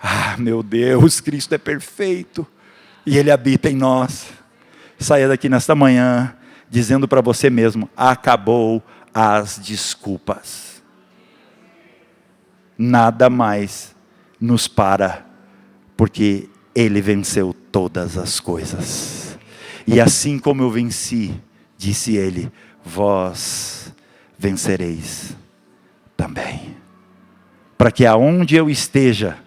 Ah, meu Deus, Cristo é perfeito. E Ele habita em nós. Saia daqui nesta manhã, dizendo para você mesmo: acabou as desculpas. Nada mais nos para, porque Ele venceu todas as coisas. E assim como eu venci, disse ele, vós vencereis também. Para que aonde eu esteja,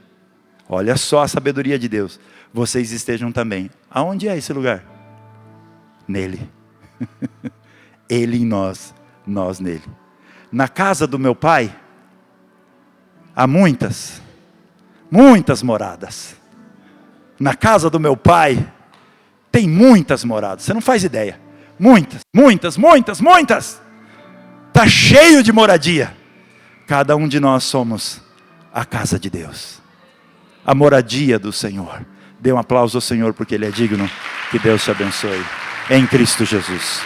olha só a sabedoria de Deus, vocês estejam também. Aonde é esse lugar? Nele. Ele em nós, nós nele. Na casa do meu pai, há muitas moradas. Na casa do meu pai, tem muitas moradas, você não faz ideia. Muitas. Está cheio de moradia. Cada um de nós somos a casa de Deus. A moradia do Senhor. Dê um aplauso ao Senhor porque Ele é digno. Que Deus te abençoe. Em Cristo Jesus.